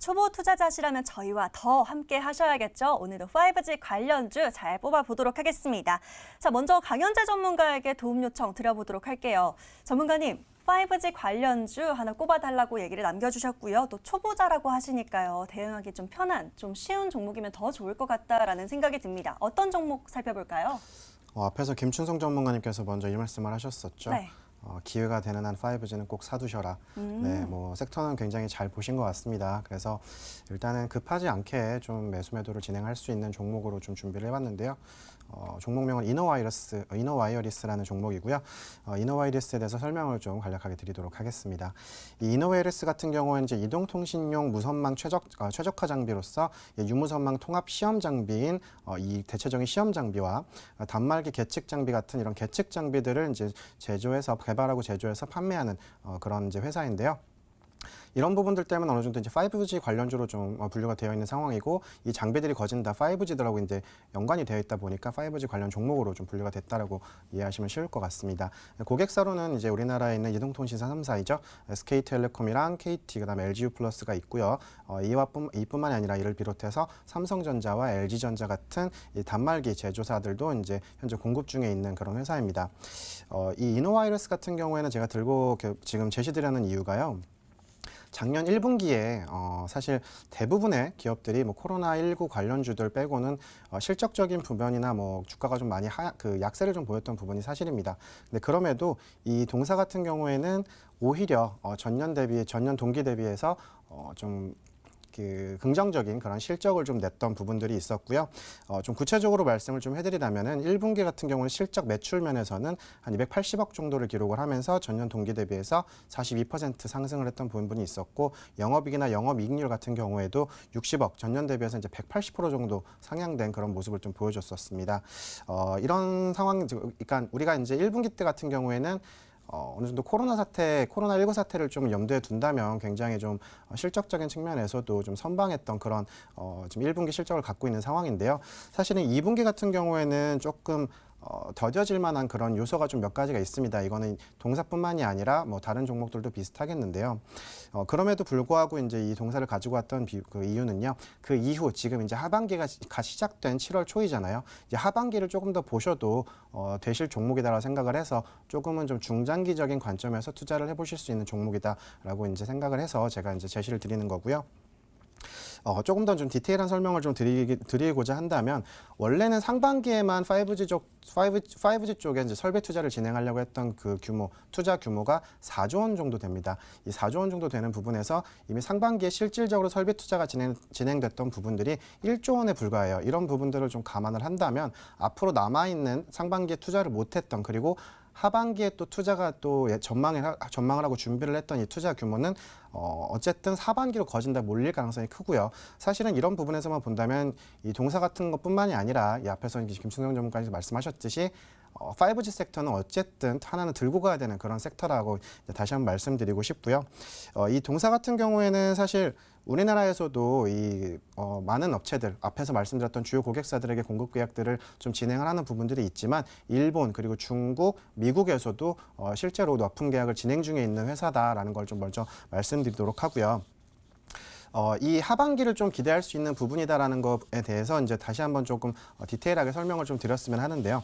초보 투자자시라면 저희와 더 함께 하셔야겠죠. 오늘도 5G 관련주 잘 뽑아보도록 하겠습니다. 자, 먼저 강현재 전문가에게 도움 요청 드려보도록 할게요. 전문가님, 5G 관련주 하나 꼽아달라고 얘기를 남겨주셨고요. 또 초보자라고 하시니까요. 대응하기 좀 편한, 좀 쉬운 종목이면 더 좋을 것 같다라는 생각이 듭니다. 어떤 종목 살펴볼까요? 앞에서 김춘성 전문가님께서 먼저 이 말씀을 하셨었죠. 네. 기회가 되는 한 5G는 꼭 사두셔라. 네, 뭐 섹터는 굉장히 잘 보신 것 같습니다. 그래서 일단은 급하지 않게 좀 매수 매도를 진행할 수 있는 종목으로 좀 준비를 해봤는데요. 종목명은 이너와이어리스라는 종목이고요. 이너와이어리스에 대해서 설명을 좀 간략하게 드리도록 하겠습니다. 이 이너와이어리스 같은 경우에는 이제 이동통신용 무선망 최적화 장비로서 유무선망 통합 시험 장비인 이 대체적인 시험 장비와 단말기 계측 장비 같은 이런 계측 장비들을 이제 개발하고 제조해서 판매하는 그런 이제 회사인데요. 이런 부분들 때문에 어느 정도 이제 5G 관련주로 좀 분류가 되어 있는 상황이고 이 장비들이 거진 다 5G들하고 이제 연관이 되어 있다 보니까 5G 관련 종목으로 좀 분류가 됐다라고 이해하시면 쉬울 것 같습니다. 고객사로는 이제 우리나라에 있는 이동통신사 3사이죠. SK텔레콤이랑 KT 그다음에 LGU+가 있고요. 이뿐만이 아니라 이를 비롯해서 삼성전자와 LG전자 같은 이 단말기 제조사들도 이제 현재 공급 중에 있는 그런 회사입니다. 이 이노와이러스 같은 경우에는 제가 들고 지금 제시드리는 이유가요. 작년 1분기에 사실 대부분의 기업들이 뭐 코로나19 관련주들 빼고는 실적적인 부분이나 뭐 주가가 좀 많이 약세를 좀 보였던 부분이 사실입니다. 근데 그럼에도 이 동사 같은 경우에는 오히려 전년 동기 대비해서 좀 긍정적인 그런 실적을 좀 냈던 부분들이 있었고요. 좀 구체적으로 말씀을 좀 해드리자면은 1분기 같은 경우는 실적 매출 면에서는 한 280억 정도를 기록을 하면서 전년 동기 대비해서 42% 상승을 했던 부분이 있었고 영업이익이나 영업이익률 같은 경우에도 60억 전년 대비해서 이제 180% 정도 상향된 그런 모습을 좀 보여줬었습니다. 이런 상황, 그러니까 우리가 이제 1분기 때 같은 경우에는 어느 정도 코로나19 사태를 좀 염두에 둔다면 굉장히 좀 실적적인 측면에서도 좀 선방했던 그런 지금 1분기 실적을 갖고 있는 상황인데요. 사실은 2분기 같은 경우에는 조금 더뎌질 만한 그런 요소가 좀 몇 가지가 있습니다. 이거는 동사뿐만이 아니라 뭐 다른 종목들도 비슷하겠는데요. 그럼에도 불구하고 이제 이 동사를 가지고 왔던 그 이유는요. 그 이후 지금 이제 하반기가 시작된 7월 초이잖아요. 이제 하반기를 조금 더 보셔도 되실 종목이다라고 생각을 해서 조금은 좀 중장기적인 관점에서 투자를 해보실 수 있는 종목이다라고 이제 생각을 해서 제가 이제 제시를 드리는 거고요. 조금 더 좀 디테일한 설명을 좀 드리고자 한다면 원래는 상반기에만 5G 쪽에 이제 설비 투자를 진행하려고 했던 그 투자 규모가 4조 원 정도 됩니다. 이 4조 원 정도 되는 부분에서 이미 상반기에 실질적으로 설비 투자가 진행됐던 부분들이 1조 원에 불과해요. 이런 부분들을 좀 감안을 한다면 앞으로 남아있는 상반기에 투자를 못했던 그리고 하반기에 또 투자가 또 전망을 하고 준비를 했던 이 투자 규모는 어쨌든 하반기로 거진다 몰릴 가능성이 크고요. 사실은 이런 부분에서만 본다면 이 동사 같은 것뿐만이 아니라 이 앞에서 김충성 전문가님 말씀하셨듯이 5G 섹터는 어쨌든 하나는 들고 가야 되는 그런 섹터라고 다시 한번 말씀드리고 싶고요. 이 동사 같은 경우에는 사실 우리나라에서도 이 많은 업체들 앞에서 말씀드렸던 주요 고객사들에게 공급 계약들을 좀 진행을 하는 부분들이 있지만 일본 그리고 중국, 미국에서도 실제로 납품 계약을 진행 중에 있는 회사다라는 걸 좀 먼저 말씀드리도록 하고요. 이 하반기를 좀 기대할 수 있는 부분이다라는 것에 대해서 이제 다시 한번 조금 디테일하게 설명을 좀 드렸으면 하는데요.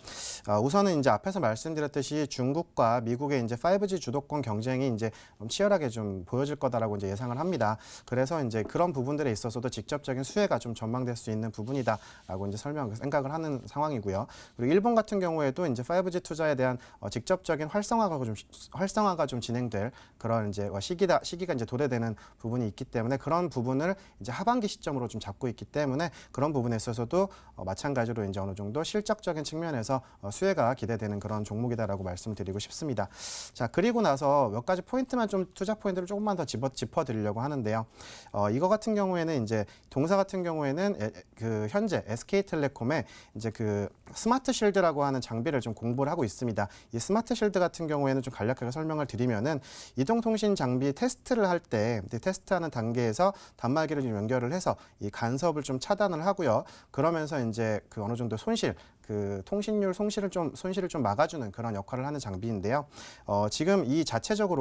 우선은 이제 앞에서 말씀드렸듯이 중국과 미국의 이제 5G 주도권 경쟁이 이제 치열하게 좀 보여질 거다라고 이제 예상을 합니다. 그래서 이제 그런 부분들에 있어서도 직접적인 수혜가 좀 전망될 수 있는 부분이다라고 이제 생각을 하는 상황이고요. 그리고 일본 같은 경우에도 이제 5G 투자에 대한 직접적인 활성화가 좀 진행될 그런 이제 시기가 이제 도래되는 부분이 있기 때문에 그런 부분을 이제 하반기 시점으로 좀 잡고 있기 때문에 그런 부분에 있어서도 마찬가지로 이제 어느 정도 실적적인 측면에서 수혜가 기대되는 그런 종목이다라고 말씀드리고 싶습니다. 자, 그리고 나서 몇 가지 포인트만 좀 투자 포인트를 조금만 더 짚어드리려고 하는데요. 이거 같은 경우에는 이제 동사 같은 경우에는 그 현재 SK텔레콤에 이제 그 스마트 실드라고 하는 장비를 좀 공부를 하고 있습니다. 이 스마트 실드 같은 경우에는 좀 간략하게 설명을 드리면은 이동통신 장비 테스트를 할 때 테스트하는 단계에서 단말기를 좀 연결을 해서 이 간섭을 좀 차단을 하고요. 그러면서 이제 그 어느 정도 그 통신율 손실을 좀 막아주는 그런 역할을 하는 장비인데요. 지금 이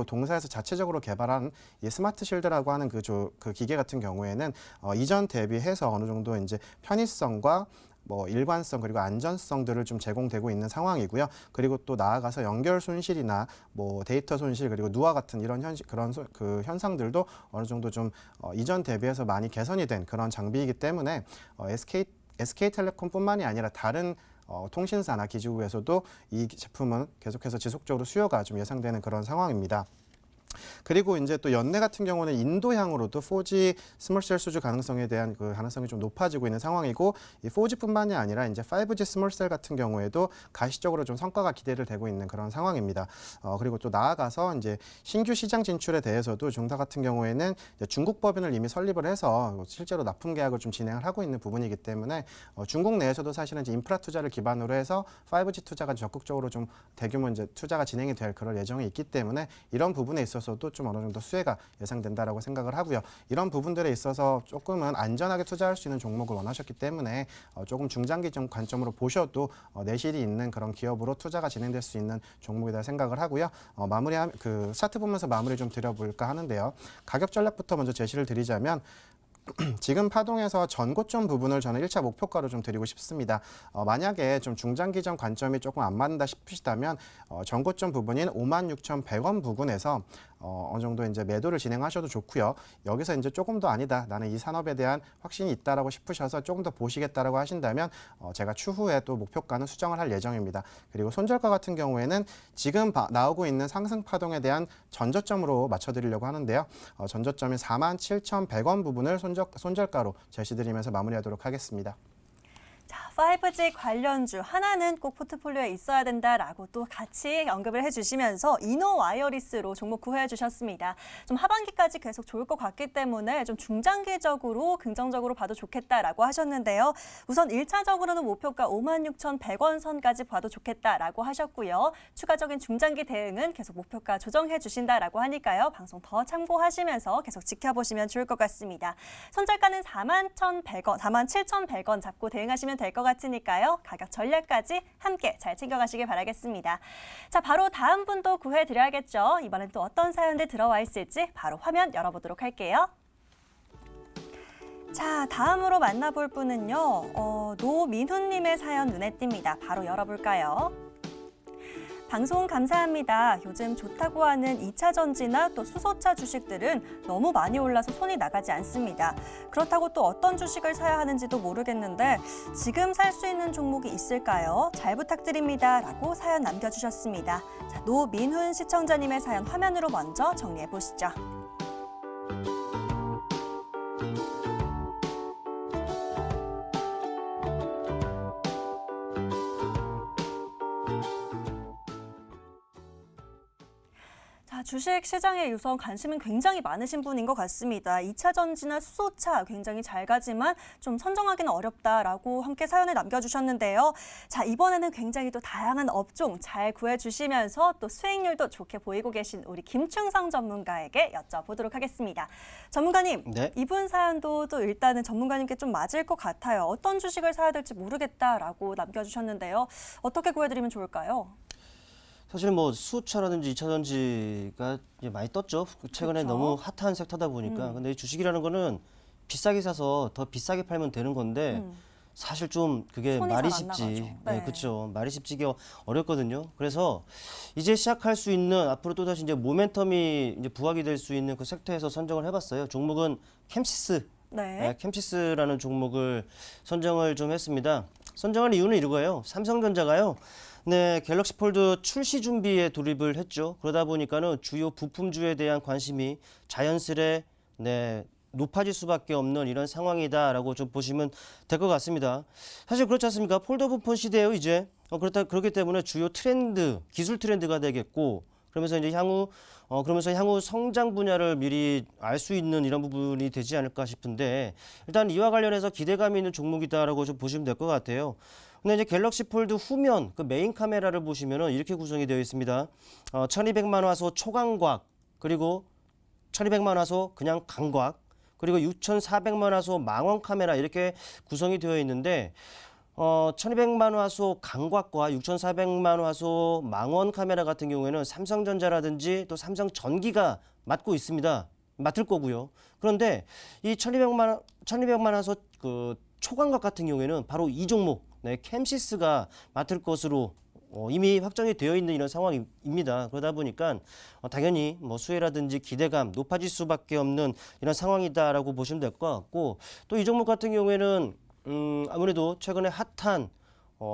동사에서 자체적으로 개발한 이 스마트 실드라고 하는 그 기계 같은 경우에는 이전 대비해서 어느 정도 이제 편의성과 일관성 그리고 안전성들을 좀 제공되고 있는 상황이고요. 그리고 또 나아가서 연결 손실이나 데이터 손실 그리고 누화 같은 이런 그 현상들도 어느 정도 좀 이전 대비해서 많이 개선이 된 그런 장비이기 때문에 SK텔레콤뿐만이 아니라 다른 통신사나 기지국에서도 이 제품은 계속해서 지속적으로 수요가 좀 예상되는 그런 상황입니다. 그리고 이제 또 연내 같은 경우는 인도향으로도 4G 스몰셀 수주 가능성에 대한 그 가능성이 좀 높아지고 있는 상황이고 이 4G뿐만이 아니라 이제 5G 스몰셀 같은 경우에도 가시적으로 좀 성과가 기대를 되고 있는 그런 상황입니다. 그리고 또 나아가서 이제 신규 시장 진출에 대해서도 중사 같은 경우에는 이제 중국 법인을 이미 설립을 해서 실제로 납품 계약을 좀 진행을 하고 있는 부분이기 때문에 중국 내에서도 사실은 이제 인프라 투자를 기반으로 해서 5G 투자가 적극적으로 좀 대규모 이제 투자가 진행이 될 그런 예정이 있기 때문에 이런 부분에 있어서도 좀 어느 정도 수혜가 예상된다라고 생각을 하고요. 이런 부분들에 있어서 조금은 안전하게 투자할 수 있는 종목을 원하셨기 때문에 조금 중장기 관점으로 보셔도 내실이 있는 그런 기업으로 투자가 진행될 수 있는 종목이다 생각을 하고요. 그 차트 보면서 마무리 좀 드려볼까 하는데요. 가격 전략부터 먼저 제시를 드리자면 지금 파동에서 전고점 부분을 저는 1차 목표가로 좀 드리고 싶습니다. 만약에 좀 중장기적 관점이 조금 안 맞는다 싶으시다면 전고점 부분인 56,100원 부근에서 어느 정도 이제 매도를 진행하셔도 좋고요. 여기서 이제 조금 더 아니다. 나는 이 산업에 대한 확신이 있다라고 싶으셔서 조금 더 보시겠다라고 하신다면 제가 추후에 또 목표가는 수정을 할 예정입니다. 그리고 손절가 같은 경우에는 지금 나오고 있는 상승 파동에 대한 전저점으로 맞춰드리려고 하는데요. 전저점인 47,100원 부분을 손절가로 제시드리면서 마무리하도록 하겠습니다. 자, 5G 관련주 하나는 꼭 포트폴리오에 있어야 된다라고 또 같이 언급을 해주시면서 이노와이어리스로 종목 구해해 주셨습니다. 좀 하반기까지 계속 좋을 것 같기 때문에 좀 중장기적으로 긍정적으로 봐도 좋겠다라고 하셨는데요. 우선 1차적으로는 목표가 56,100원 선까지 봐도 좋겠다라고 하셨고요. 추가적인 중장기 대응은 계속 목표가 조정해 주신다라고 하니까요. 방송 더 참고하시면서 계속 지켜보시면 좋을 것 같습니다. 손절가는 47,100원 잡고 대응하시면 될 것 같으니까요. 가격 전략까지 함께 잘 챙겨가시길 바라겠습니다. 자, 바로 다음 분도 구해드려야겠죠. 이번엔 또 어떤 사연들 들어와 있을지 바로 화면 열어보도록 할게요. 자, 다음으로 만나볼 분은요. 노민훈님의 사연 눈에 띕니다. 바로 열어볼까요? 방송 감사합니다. 요즘 좋다고 하는 2차 전지나 또 수소차 주식들은 너무 많이 올라서 손이 나가지 않습니다. 그렇다고 또 어떤 주식을 사야 하는지도 모르겠는데 지금 살 수 있는 종목이 있을까요? 잘 부탁드립니다. 라고 사연 남겨주셨습니다. 자, 노민훈 시청자님의 사연 화면으로 먼저 정리해 보시죠. 자, 주식 시장에 우선 관심은 굉장히 많으신 분인 것 같습니다. 2차 전지나 수소차 굉장히 잘 가지만 좀 선정하기는 어렵다라고 함께 사연을 남겨주셨는데요. 자, 이번에는 굉장히 또 다양한 업종 잘 구해주시면서 또 수익률도 좋게 보이고 계신 우리 김충성 전문가에게 여쭤보도록 하겠습니다. 전문가님, 네. 이분 사연도 또 일단은 전문가님께 좀 맞을 것 같아요. 어떤 주식을 사야 될지 모르겠다라고 남겨주셨는데요. 어떻게 구해드리면 좋을까요? 사실 뭐 수소차라든지 2차 전지가 이제 많이 떴죠. 최근에 그렇죠. 너무 핫한 섹터다 보니까. 근데 이 주식이라는 거는 비싸게 사서 더 비싸게 팔면 되는 건데 사실 좀 그게 손이 말이 잘안 쉽지. 나가죠. 네, 네. 그렇죠. 말이 쉽지가 어렵거든요. 그래서 이제 시작할 수 있는 앞으로 또 다시 이제 모멘텀이 이제 부각이 될 수 있는 그 섹터에서 선정을 해봤어요. 종목은 캠시스. 네. 캠시스라는 종목을 선정을 좀 했습니다. 선정한 이유는 이거예요. 삼성전자가요. 네, 갤럭시 폴드 출시 준비에 돌입을 했죠. 그러다 보니까는 주요 부품주에 대한 관심이 자연스레 높아질 수밖에 없는 이런 상황이다라고 좀 보시면 될 것 같습니다. 사실 그렇지 않습니까? 폴더블 폰 시대예요, 이제. 그렇기 때문에 주요 트렌드, 기술 트렌드가 되겠고, 그러면서 이제 향후 성장 분야를 미리 알 수 있는 이런 부분이 되지 않을까 싶은데, 일단 이와 관련해서 기대감이 있는 종목이다라고 좀 보시면 될 것 같아요. 근데 이제 갤럭시 폴드 후면 그 메인 카메라를 보시면은 이렇게 구성이 되어 있습니다. 1200만 화소 초광각, 그리고 1200만 화소 그냥 강곽, 그리고 6400만 화소 망원 카메라 이렇게 구성이 되어 있는데 1200만 화소 강곽과 6400만 화소 망원 카메라 같은 경우에는 삼성전자라든지 또 삼성전기가 맡고 있습니다. 맡을 거고요. 그런데 이 1200만 화소 그 초광각 같은 경우에는 바로 이 종목 캠시스가 맡을 것으로 이미 확정이 되어 있는 이런 상황입니다. 그러다 보니까 당연히 뭐 수혜라든지 기대감 높아질 수밖에 없는 이런 상황이다라고 보시면 될 것 같고, 또 이 종목 같은 경우에는 아무래도 최근에 핫한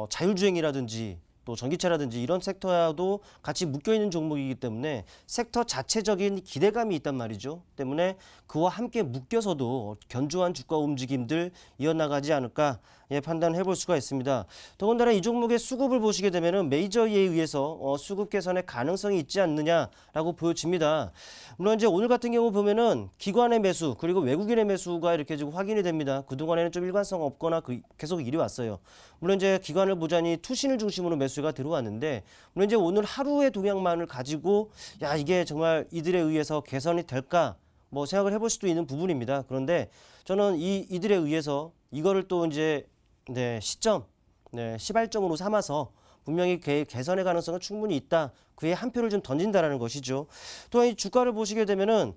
자율주행이라든지 또 전기차라든지 이런 섹터와도 같이 묶여있는 종목이기 때문에 섹터 자체적인 기대감이 있단 말이죠. 때문에 그와 함께 묶여서도 견조한 주가 움직임들 이어나가지 않을까 판단해 볼 수가 있습니다. 더군다나 이 종목의 수급을 보시게 되면 메이저에 의해서 수급 개선의 가능성이 있지 않느냐라고 보여집니다. 물론 이제 오늘 같은 경우 보면은 기관의 매수 그리고 외국인의 매수가 이렇게 지금 확인이 됩니다. 그동안에는 좀 일관성 없거나 계속 이리 왔어요. 물론 이제 기관을 보자니 투신을 중심으로 매수가 들어왔는데, 물론 이제 오늘 하루의 동향만을 가지고 야 이게 정말 이들에 의해서 개선이 될까 뭐 생각을 해볼 수도 있는 부분입니다. 그런데 저는 이들에 의해서 이거를 또 이제 시점, 시발점으로 삼아서 분명히 개선의 가능성은 충분히 있다. 그에 한 표를 좀 던진다라는 것이죠. 또한 이 주가를 보시게 되면은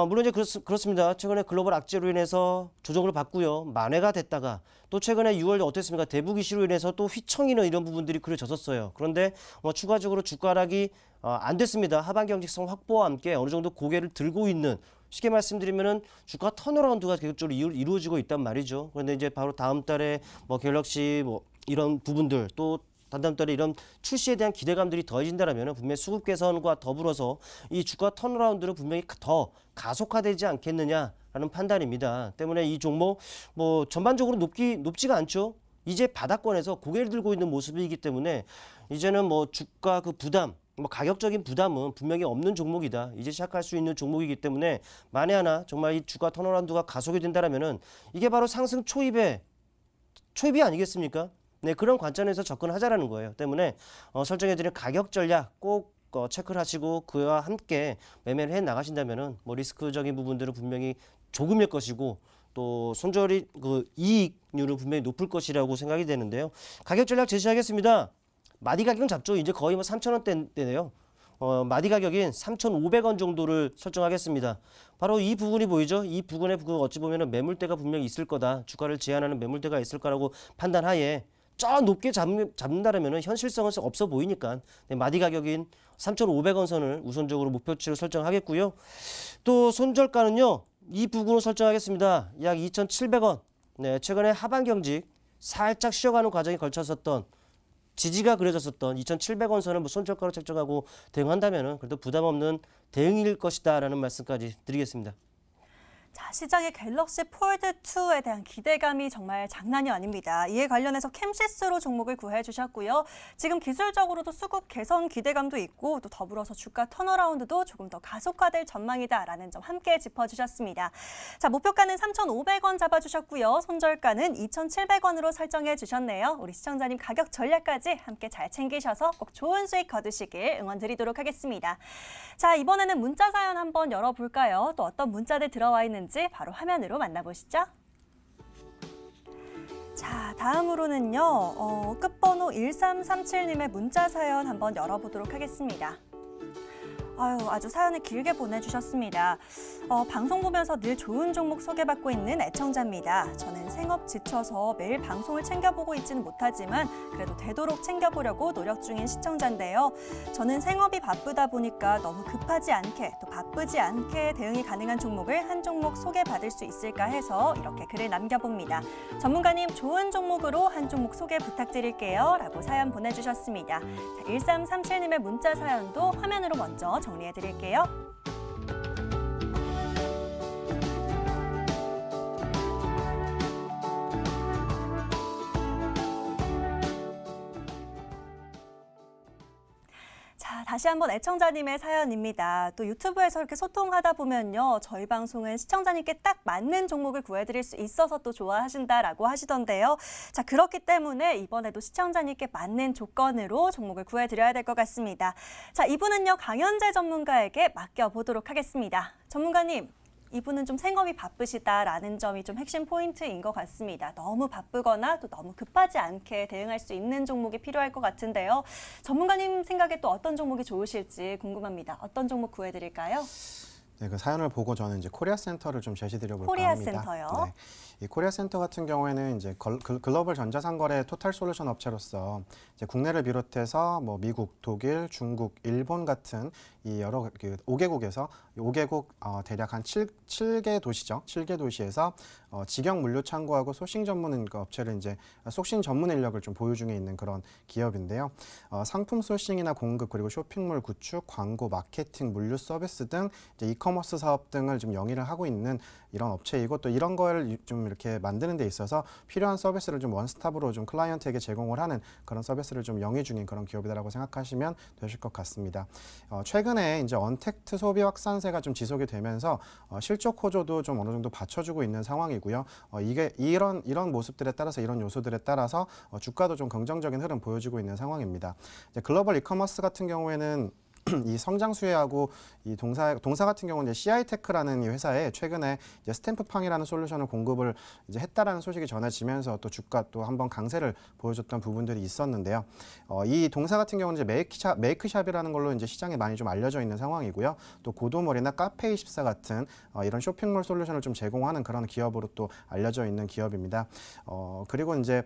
물론 이제 그렇습니다. 최근에 글로벌 악재로 인해서 조정을 받고요. 만회가 됐다가 또 최근에 6월 어땠습니까? 대북 이슈로 인해서 또 휘청이는 이런 부분들이 그려졌었어요. 그런데 추가적으로 주가 하락이 안 됐습니다. 하반 경직성 확보와 함께 어느 정도 고개를 들고 있는, 쉽게 말씀드리면은 주가 턴어라운드가 계속적으로 이루어지고 있단 말이죠. 그런데 이제 바로 다음 달에 갤럭시 이런 부분들 또 다음 달에 이런 출시에 대한 기대감들이 더해진다라면 분명히 수급 개선과 더불어서 이 주가 턴어라운드를 분명히 더 가속화되지 않겠느냐라는 판단입니다. 때문에 이 종목 전반적으로 높지가 않죠. 이제 바닥권에서 고개를 들고 있는 모습이기 때문에 이제는 주가 그 부담, 가격적인 부담은 분명히 없는 종목이다. 이제 시작할 수 있는 종목이기 때문에 만에 하나 정말 이 주가 턴어라운드가 가속이 된다라면은 이게 바로 상승 초입이 아니겠습니까? 네, 그런 관점에서 접근하자라는 거예요. 때문에 설정해드린 가격 전략 꼭 체크를 하시고 그와 함께 매매를 해 나가신다면은 리스크적인 부분들은 분명히 조금일 것이고 또 손절이 이익률은 분명히 높을 것이라고 생각이 되는데요. 가격 전략 제시하겠습니다. 마디 가격은 잡죠. 이제 거의 3,000원대네요. 마디 가격인 3,500원 정도를 설정하겠습니다. 바로 이 부분이 보이죠? 이 부분에 어찌 보면 매물대가 분명히 있을 거다. 주가를 제한하는 매물대가 있을 거라고 판단하에 저 높게 잡는다라면 현실성은 없어 보이니까 마디 가격인 3,500원 선을 우선적으로 목표치로 설정하겠고요. 또 손절가는요. 이 부근으로 설정하겠습니다. 약 2,700원. 네, 최근에 하반 경직 살짝 쉬어가는 과정에 걸쳤었던 지지가 그려졌었던 2,700원 선을 손절가로 책정하고 대응한다면 그래도 부담 없는 대응일 것이다라는 말씀까지 드리겠습니다. 자, 시장의 갤럭시 폴드2에 대한 기대감이 정말 장난이 아닙니다. 이에 관련해서 캠시스로 종목을 구해 주셨고요. 지금 기술적으로도 수급 개선 기대감도 있고 또 더불어서 주가 턴어라운드도 조금 더 가속화될 전망이다라는 점 함께 짚어주셨습니다. 자, 목표가는 3,500원 잡아주셨고요. 손절가는 2,700원으로 설정해 주셨네요. 우리 시청자님 가격 전략까지 함께 잘 챙기셔서 꼭 좋은 수익 거두시길 응원 드리도록 하겠습니다. 자, 이번에는 문자 사연 한번 열어볼까요? 또 어떤 문자들 들어와 있는지 바로 화면으로 만나보시죠. 자, 다음으로는요. 끝번호 1337님의 문자 사연 한번 열어보도록 하겠습니다. 아주 사연을 길게 보내주셨습니다. 방송 보면서 늘 좋은 종목 소개받고 있는 애청자입니다. 저는 생업 지쳐서 매일 방송을 챙겨보고 있지는 못하지만 그래도 되도록 챙겨보려고 노력 중인 시청자인데요. 저는 생업이 바쁘다 보니까 너무 급하지 않게 또 바쁘지 않게 대응이 가능한 종목을 한 종목 소개받을 수 있을까 해서 이렇게 글을 남겨봅니다. 전문가님 좋은 종목으로 한 종목 소개 부탁드릴게요. 라고 사연 보내주셨습니다. 자, 1337님의 문자 사연도 화면으로 먼저 정리해드릴게요. 자, 다시 한번 애청자님의 사연입니다. 또 유튜브에서 이렇게 소통하다 보면요. 저희 방송은 시청자님께 딱 맞는 종목을 구해드릴 수 있어서 또 좋아하신다라고 하시던데요. 자, 그렇기 때문에 이번에도 시청자님께 맞는 조건으로 종목을 구해드려야 될 것 같습니다. 자, 이분은요. 강현재 전문가에게 맡겨보도록 하겠습니다. 전문가님. 이분은 좀 생업이 바쁘시다라는 점이 좀 핵심 포인트인 것 같습니다. 너무 바쁘거나 또 너무 급하지 않게 대응할 수 있는 종목이 필요할 것 같은데요. 전문가님 생각에 또 어떤 종목이 좋으실지 궁금합니다. 어떤 종목 구해드릴까요? 네, 그 사연을 보고 저는 이제 코리아 센터를 좀 제시드려 볼까 코리아 합니다. 센터요? 네. 이 코리아 센터 같은 경우에는 이제 글로벌 전자상거래 토탈 솔루션 업체로서 이제 국내를 비롯해서 뭐 미국, 독일, 중국, 일본 같은 이 여러 5개국에서 5개국 대략 한 7개 도시죠. 7개 도시에서 직영 물류 창고하고 소싱 전문 업체를 이제 소싱 전문 인력을 좀 보유 중에 있는 그런 기업인데요. 상품 소싱이나 공급 그리고 쇼핑몰 구축, 광고, 마케팅, 물류 서비스 등 이제 이커머스 사업 등을 좀 영위를 하고 있는 이런 업체이고 또 이런 걸 좀 이렇게 만드는 데 있어서 필요한 서비스를 좀 원스톱으로 좀 클라이언트에게 제공을 하는 그런 서비스를 좀 영위 중인 그런 기업이다라고 생각하시면 되실 것 같습니다. 최근에 이제 언택트 소비 확산세가 좀 지속이 되면서 실적 호조도 좀 어느 정도 받쳐주고 있는 상황이고요. 이게 이런 모습들에 따라서 이런 요소들에 따라서 주가도 좀 긍정적인 흐름 보여주고 있는 상황입니다. 이제 글로벌 이커머스 같은 경우에는 이 성장 수혜하고 이 동사 같은 경우는 이제 CI테크라는 이 회사에 최근에 이제 스탬프팡이라는 솔루션을 공급을 이제 했다라는 소식이 전해지면서 또 주가 또 한번 강세를 보여줬던 부분들이 있었는데요. 이 동사 같은 경우는 이제 메이크샵이라는 걸로 이제 시장에 많이 좀 알려져 있는 상황이고요. 또 고도몰이나 카페24 같은 이런 쇼핑몰 솔루션을 좀 제공하는 그런 기업으로 또 알려져 있는 기업입니다. 그리고 이제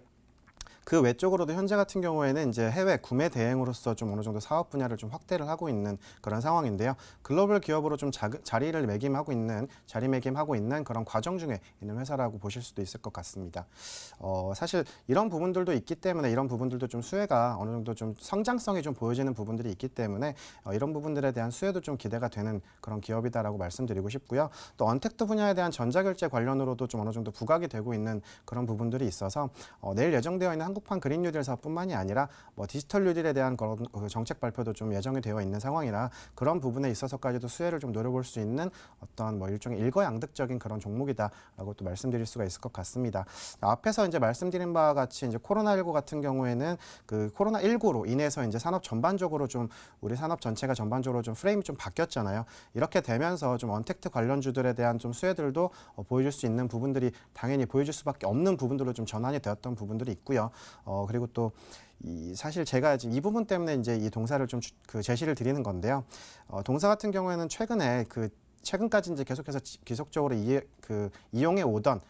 그 외적으로도 현재 같은 경우에는 이제 해외 구매 대행으로서 좀 어느 정도 사업 분야를 좀 확대를 하고 있는 그런 상황인데요. 글로벌 기업으로 좀 자리매김하고 있는 그런 과정 중에 있는 회사라고 보실 수도 있을 것 같습니다. 사실 이런 부분들도 있기 때문에 이런 부분들도 좀 수혜가 어느 정도 좀 성장성이 좀 보여지는 부분들이 있기 때문에 이런 부분들에 대한 수혜도 좀 기대가 되는 그런 기업이다라고 말씀드리고 싶고요. 또 언택트 분야에 대한 전자결제 관련으로도 좀 어느 정도 부각이 되고 있는 그런 부분들이 있어서 내일 예정되어 있는 한국판 그린 뉴딜 사업뿐만이 아니라 뭐 디지털 뉴딜에 대한 그런 정책 발표도 좀 예정이 되어 있는 상황이라 그런 부분에 있어서까지도 수혜를 좀 노려볼 수 있는 어떤 뭐 일종의 일거양득적인 그런 종목이다라고 또 말씀드릴 수가 있을 것 같습니다. 앞에서 이제 말씀드린 바와 같이 이제 코로나19 같은 경우에는 그 코로나19로 인해서 이제 산업 전반적으로 좀 우리 산업 전체가 전반적으로 좀 프레임이 좀 바뀌었잖아요. 이렇게 되면서 좀 언택트 관련주들에 대한 좀 수혜들도 보여줄 수 있는 부분들이 당연히 보여줄 수밖에 없는 부분들로 좀 전환이 되었던 부분들이 있고요. 그리고 또 사실 제가 지금 이 부분 때문에 이제 이 동사를 좀 제시를 드리는 건데요. 동사 같은 경우에는 최근까지 이제 계속해서 지속적으로 이용해 오던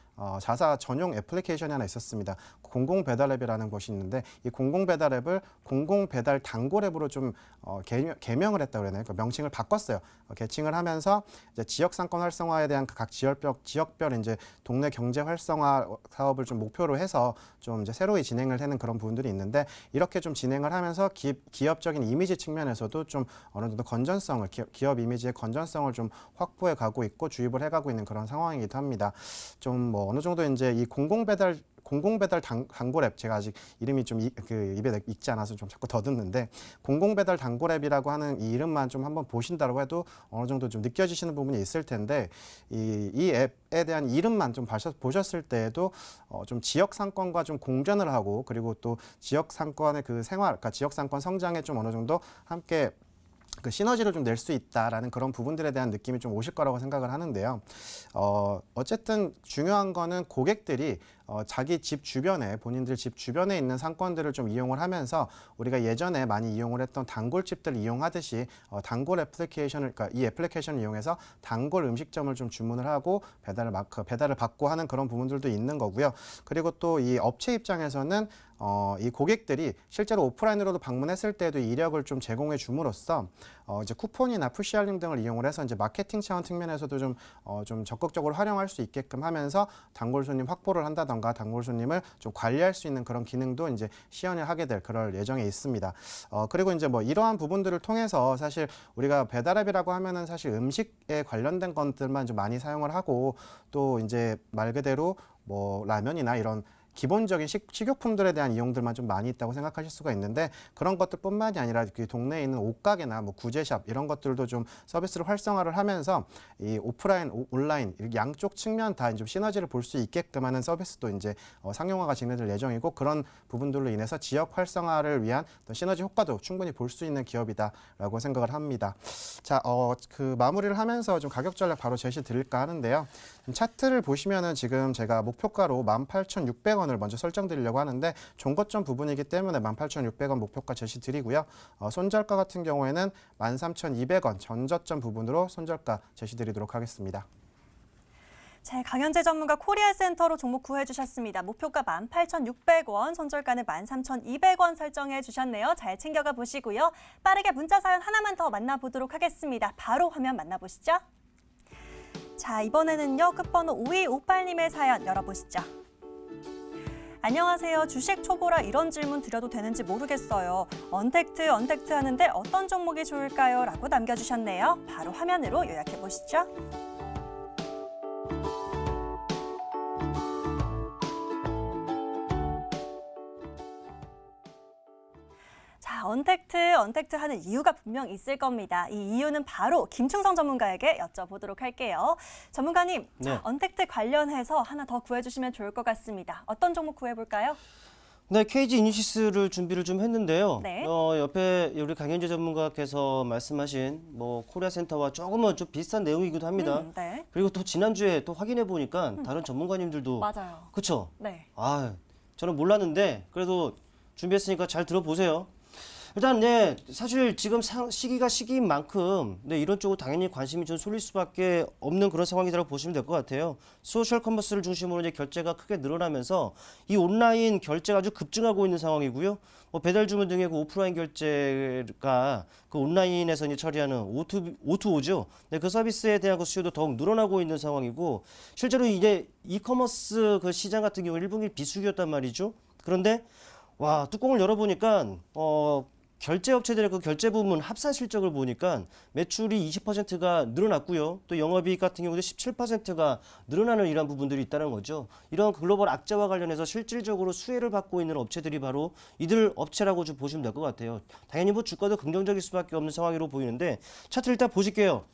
자사 전용 애플리케이션이 하나 있었습니다. 공공배달앱이라는 것이 있는데 이 공공배달앱을 공공배달 단골앱으로 좀 개명을 했다고 그러나요? 그 명칭을 바꿨어요. 개칭을 하면서 이제 지역상권 활성화에 대한 각 지역별 이제 동네 경제 활성화 사업을 좀 목표로 해서 좀 이제 새로이 진행을 하는 그런 부분들이 있는데 이렇게 좀 진행을 하면서 기업적인 이미지 측면에서도 좀 어느 정도 건전성을 기업 이미지의 건전성을 좀 확보해 가고 있고 주입을 해가고 있는 그런 상황이기도 합니다. 좀 뭐 어느 정도 이제 이 공공배달 단골앱 제가 아직 이름이 좀 입에 익지 않아서 좀 자꾸 더듬는데 공공배달 단골앱이라고 하는 이 이름만 좀 한번 보신다고 해도 어느 정도 좀 느껴지시는 부분이 있을 텐데 이 앱에 대한 이름만 좀 보셨을 때에도 좀 지역 상권과 좀 공존을 하고 그리고 또 지역 상권의 그 생활, 그러니까 지역 상권 성장에 좀 어느 정도 함께 그 시너지를 좀 낼 수 있다라는 그런 부분들에 대한 느낌이 좀 오실 거라고 생각을 하는데요. 어쨌든 중요한 거는 고객들이 자기 집 주변에 본인들 집 주변에 있는 상권들을 좀 이용을 하면서 우리가 예전에 많이 이용을 했던 단골집들 이용하듯이 단골 애플리케이션을 그러니까 이 애플리케이션을 이용해서 단골 음식점을 좀 주문을 하고 배달을 받고 하는 그런 부분들도 있는 거고요. 그리고 또 이 업체 입장에서는 이 고객들이 실제로 오프라인으로도 방문했을 때도 이력을 좀 제공해 줌으로써 이제 쿠폰이나 푸시 알림 등을 이용을 해서 이제 마케팅 차원 측면에서도 좀 적극적으로 활용할 수 있게끔 하면서 단골 손님 확보를 한다던가 단골 손님을 좀 관리할 수 있는 그런 기능도 이제 시연을 하게 될 그럴 예정에 있습니다. 그리고 이제 뭐 이러한 부분들을 통해서 사실 우리가 배달앱이라고 하면은 사실 음식에 관련된 것들만 좀 많이 사용을 하고 또 이제 말 그대로 뭐 라면이나 이런 기본적인 식료품들에 대한 이용들만 좀 많이 있다고 생각하실 수가 있는데 그런 것들뿐만이 아니라 그 동네에 있는 옷가게나 뭐 구제샵 이런 것들도 좀 서비스를 활성화를 하면서 이 오프라인, 온라인 양쪽 측면 다 좀 시너지를 볼 수 있게끔 하는 서비스도 이제 상용화가 진행될 예정이고 그런 부분들로 인해서 지역 활성화를 위한 어떤 시너지 효과도 충분히 볼 수 있는 기업이다라고 생각을 합니다. 자, 그 마무리를 하면서 좀 가격 전략 바로 제시 드릴까 하는데요. 차트를 보시면은 지금 제가 목표가로 18,600원을 먼저 설정드리려고 하는데 종거점 부분이기 때문에 18,600원 목표가 제시 드리고요. 손절가 같은 경우에는 13,200원 전저점 부분으로 손절가 제시 드리도록 하겠습니다. 자, 강현재 전문가 코리아센터로 종목 구해 주셨습니다. 목표가 18,600원, 손절가는 13,200원 설정해 주셨네요. 잘 챙겨가 보시고요. 빠르게 문자 사연 하나만 더 만나보도록 하겠습니다. 바로 화면 만나보시죠. 자, 이번에는요. 끝번호 5258님의 사연 열어보시죠. 안녕하세요. 주식 초보라 이런 질문 드려도 되는지 모르겠어요. 언택트 하는데 어떤 종목이 좋을까요? 라고 남겨주셨네요. 바로 화면으로 요약해 보시죠. 자, 언택트 하는 이유가 분명 있을 겁니다. 이 이유는 바로 김충성 전문가에게 여쭤보도록 할게요. 전문가님, 네. 자, 언택트 관련해서 하나 더 구해주시면 좋을 것 같습니다. 어떤 종목 구해볼까요? 네, KG 이니시스를 준비를 좀 했는데요. 네. 옆에 우리 강현재 전문가께서 말씀하신 뭐 코리아센터와 조금은 좀 비슷한 내용이기도 합니다. 네. 그리고 또 지난주에 또 확인해 보니까 다른 전문가님들도 맞아요. 그렇죠. 네. 저는 몰랐는데 그래도 준비했으니까 잘 들어보세요. 일단 네, 사실 지금 시기가 시기인 만큼 네, 이런 쪽으로 당연히 관심이 좀 쏠릴 수밖에 없는 그런 상황이라고 보시면 될 것 같아요. 소셜 커머스를 중심으로 이제 결제가 크게 늘어나면서 이 온라인 결제가 아주 급증하고 있는 상황이고요. 뭐 배달 주문 등의 그 오프라인 결제가 그 온라인에서 이제 처리하는 O2O죠. 네, 그 서비스에 대한 그 수요도 더욱 늘어나고 있는 상황이고 실제로 이제 이커머스 그 시장 같은 경우 1분기 비수기였단 말이죠. 그런데 와, 뚜껑을 열어보니까 결제 업체들의 그 결제 부문 합산 실적을 보니까 매출이 20%가 늘어났고요. 또 영업이익 같은 경우도 17%가 늘어나는 이런 부분들이 있다는 거죠. 이런 글로벌 악재와 관련해서 실질적으로 수혜를 받고 있는 업체들이 바로 이들 업체라고 좀 보시면 될 것 같아요. 당연히 뭐 주가도 긍정적일 수밖에 없는 상황으로 보이는데 차트 일단 보실게요.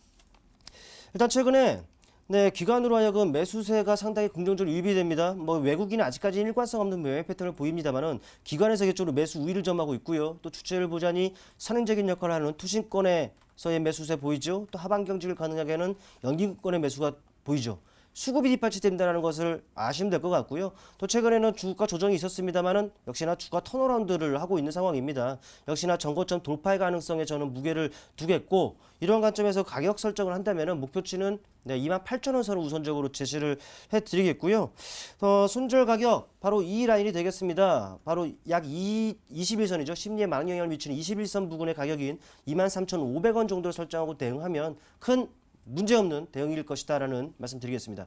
일단 최근에 네, 기관으로 하여금 매수세가 상당히 긍정적으로 유입이 됩니다. 뭐 외국인은 아직까지 일관성 없는 매매 패턴을 보입니다만은 기관에서 계속적으로 매수 우위를 점하고 있고요. 또 주체를 보자니 선행적인 역할을 하는 투신권에서의 매수세 보이죠. 또 하반 경직을 가능하게 하는 연기권의 매수가 보이죠. 수급이 뒷받침된다는 것을 아시면 될 것 같고요. 또 최근에는 주가 조정이 있었습니다만은 역시나 주가 턴어라운드를 하고 있는 상황입니다. 역시나 전고점 돌파의 가능성에 저는 무게를 두겠고 이런 관점에서 가격 설정을 한다면은 목표치는 28,000원 선을 우선적으로 제시를 해드리겠고요. 손절 가격 바로 이 라인이 되겠습니다. 바로 약 21선이죠. 심리에 많은 영향을 미치는 21선 부근의 가격인 23,500원 정도를 설정하고 대응하면 큰 문제없는 대응일 것이다라는 말씀드리겠습니다.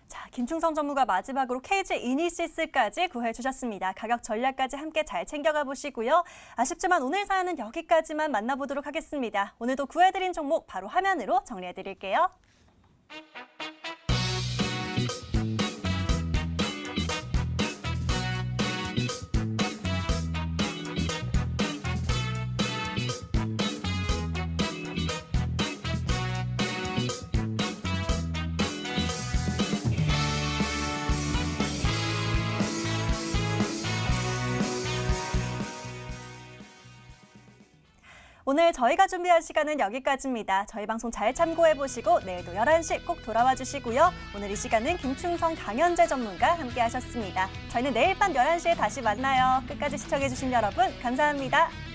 자, 김충성 전무가 마지막으로 KG 이니시스까지 구해 주셨습니다. 가격 전략까지 함께 잘 챙겨가 보시고요. 아쉽지만 오늘 사연은 여기까지만 만나보도록 하겠습니다. 오늘도 구해드린 종목 바로 화면으로 정리해드릴게요. 오늘 저희가 준비한 시간은 여기까지입니다. 저희 방송 잘 참고해보시고 내일도 11시 꼭 돌아와 주시고요. 오늘 이 시간은 김충성 강현재 전문가 함께 하셨습니다. 저희는 내일 밤 11시에 다시 만나요. 끝까지 시청해주신 여러분 감사합니다.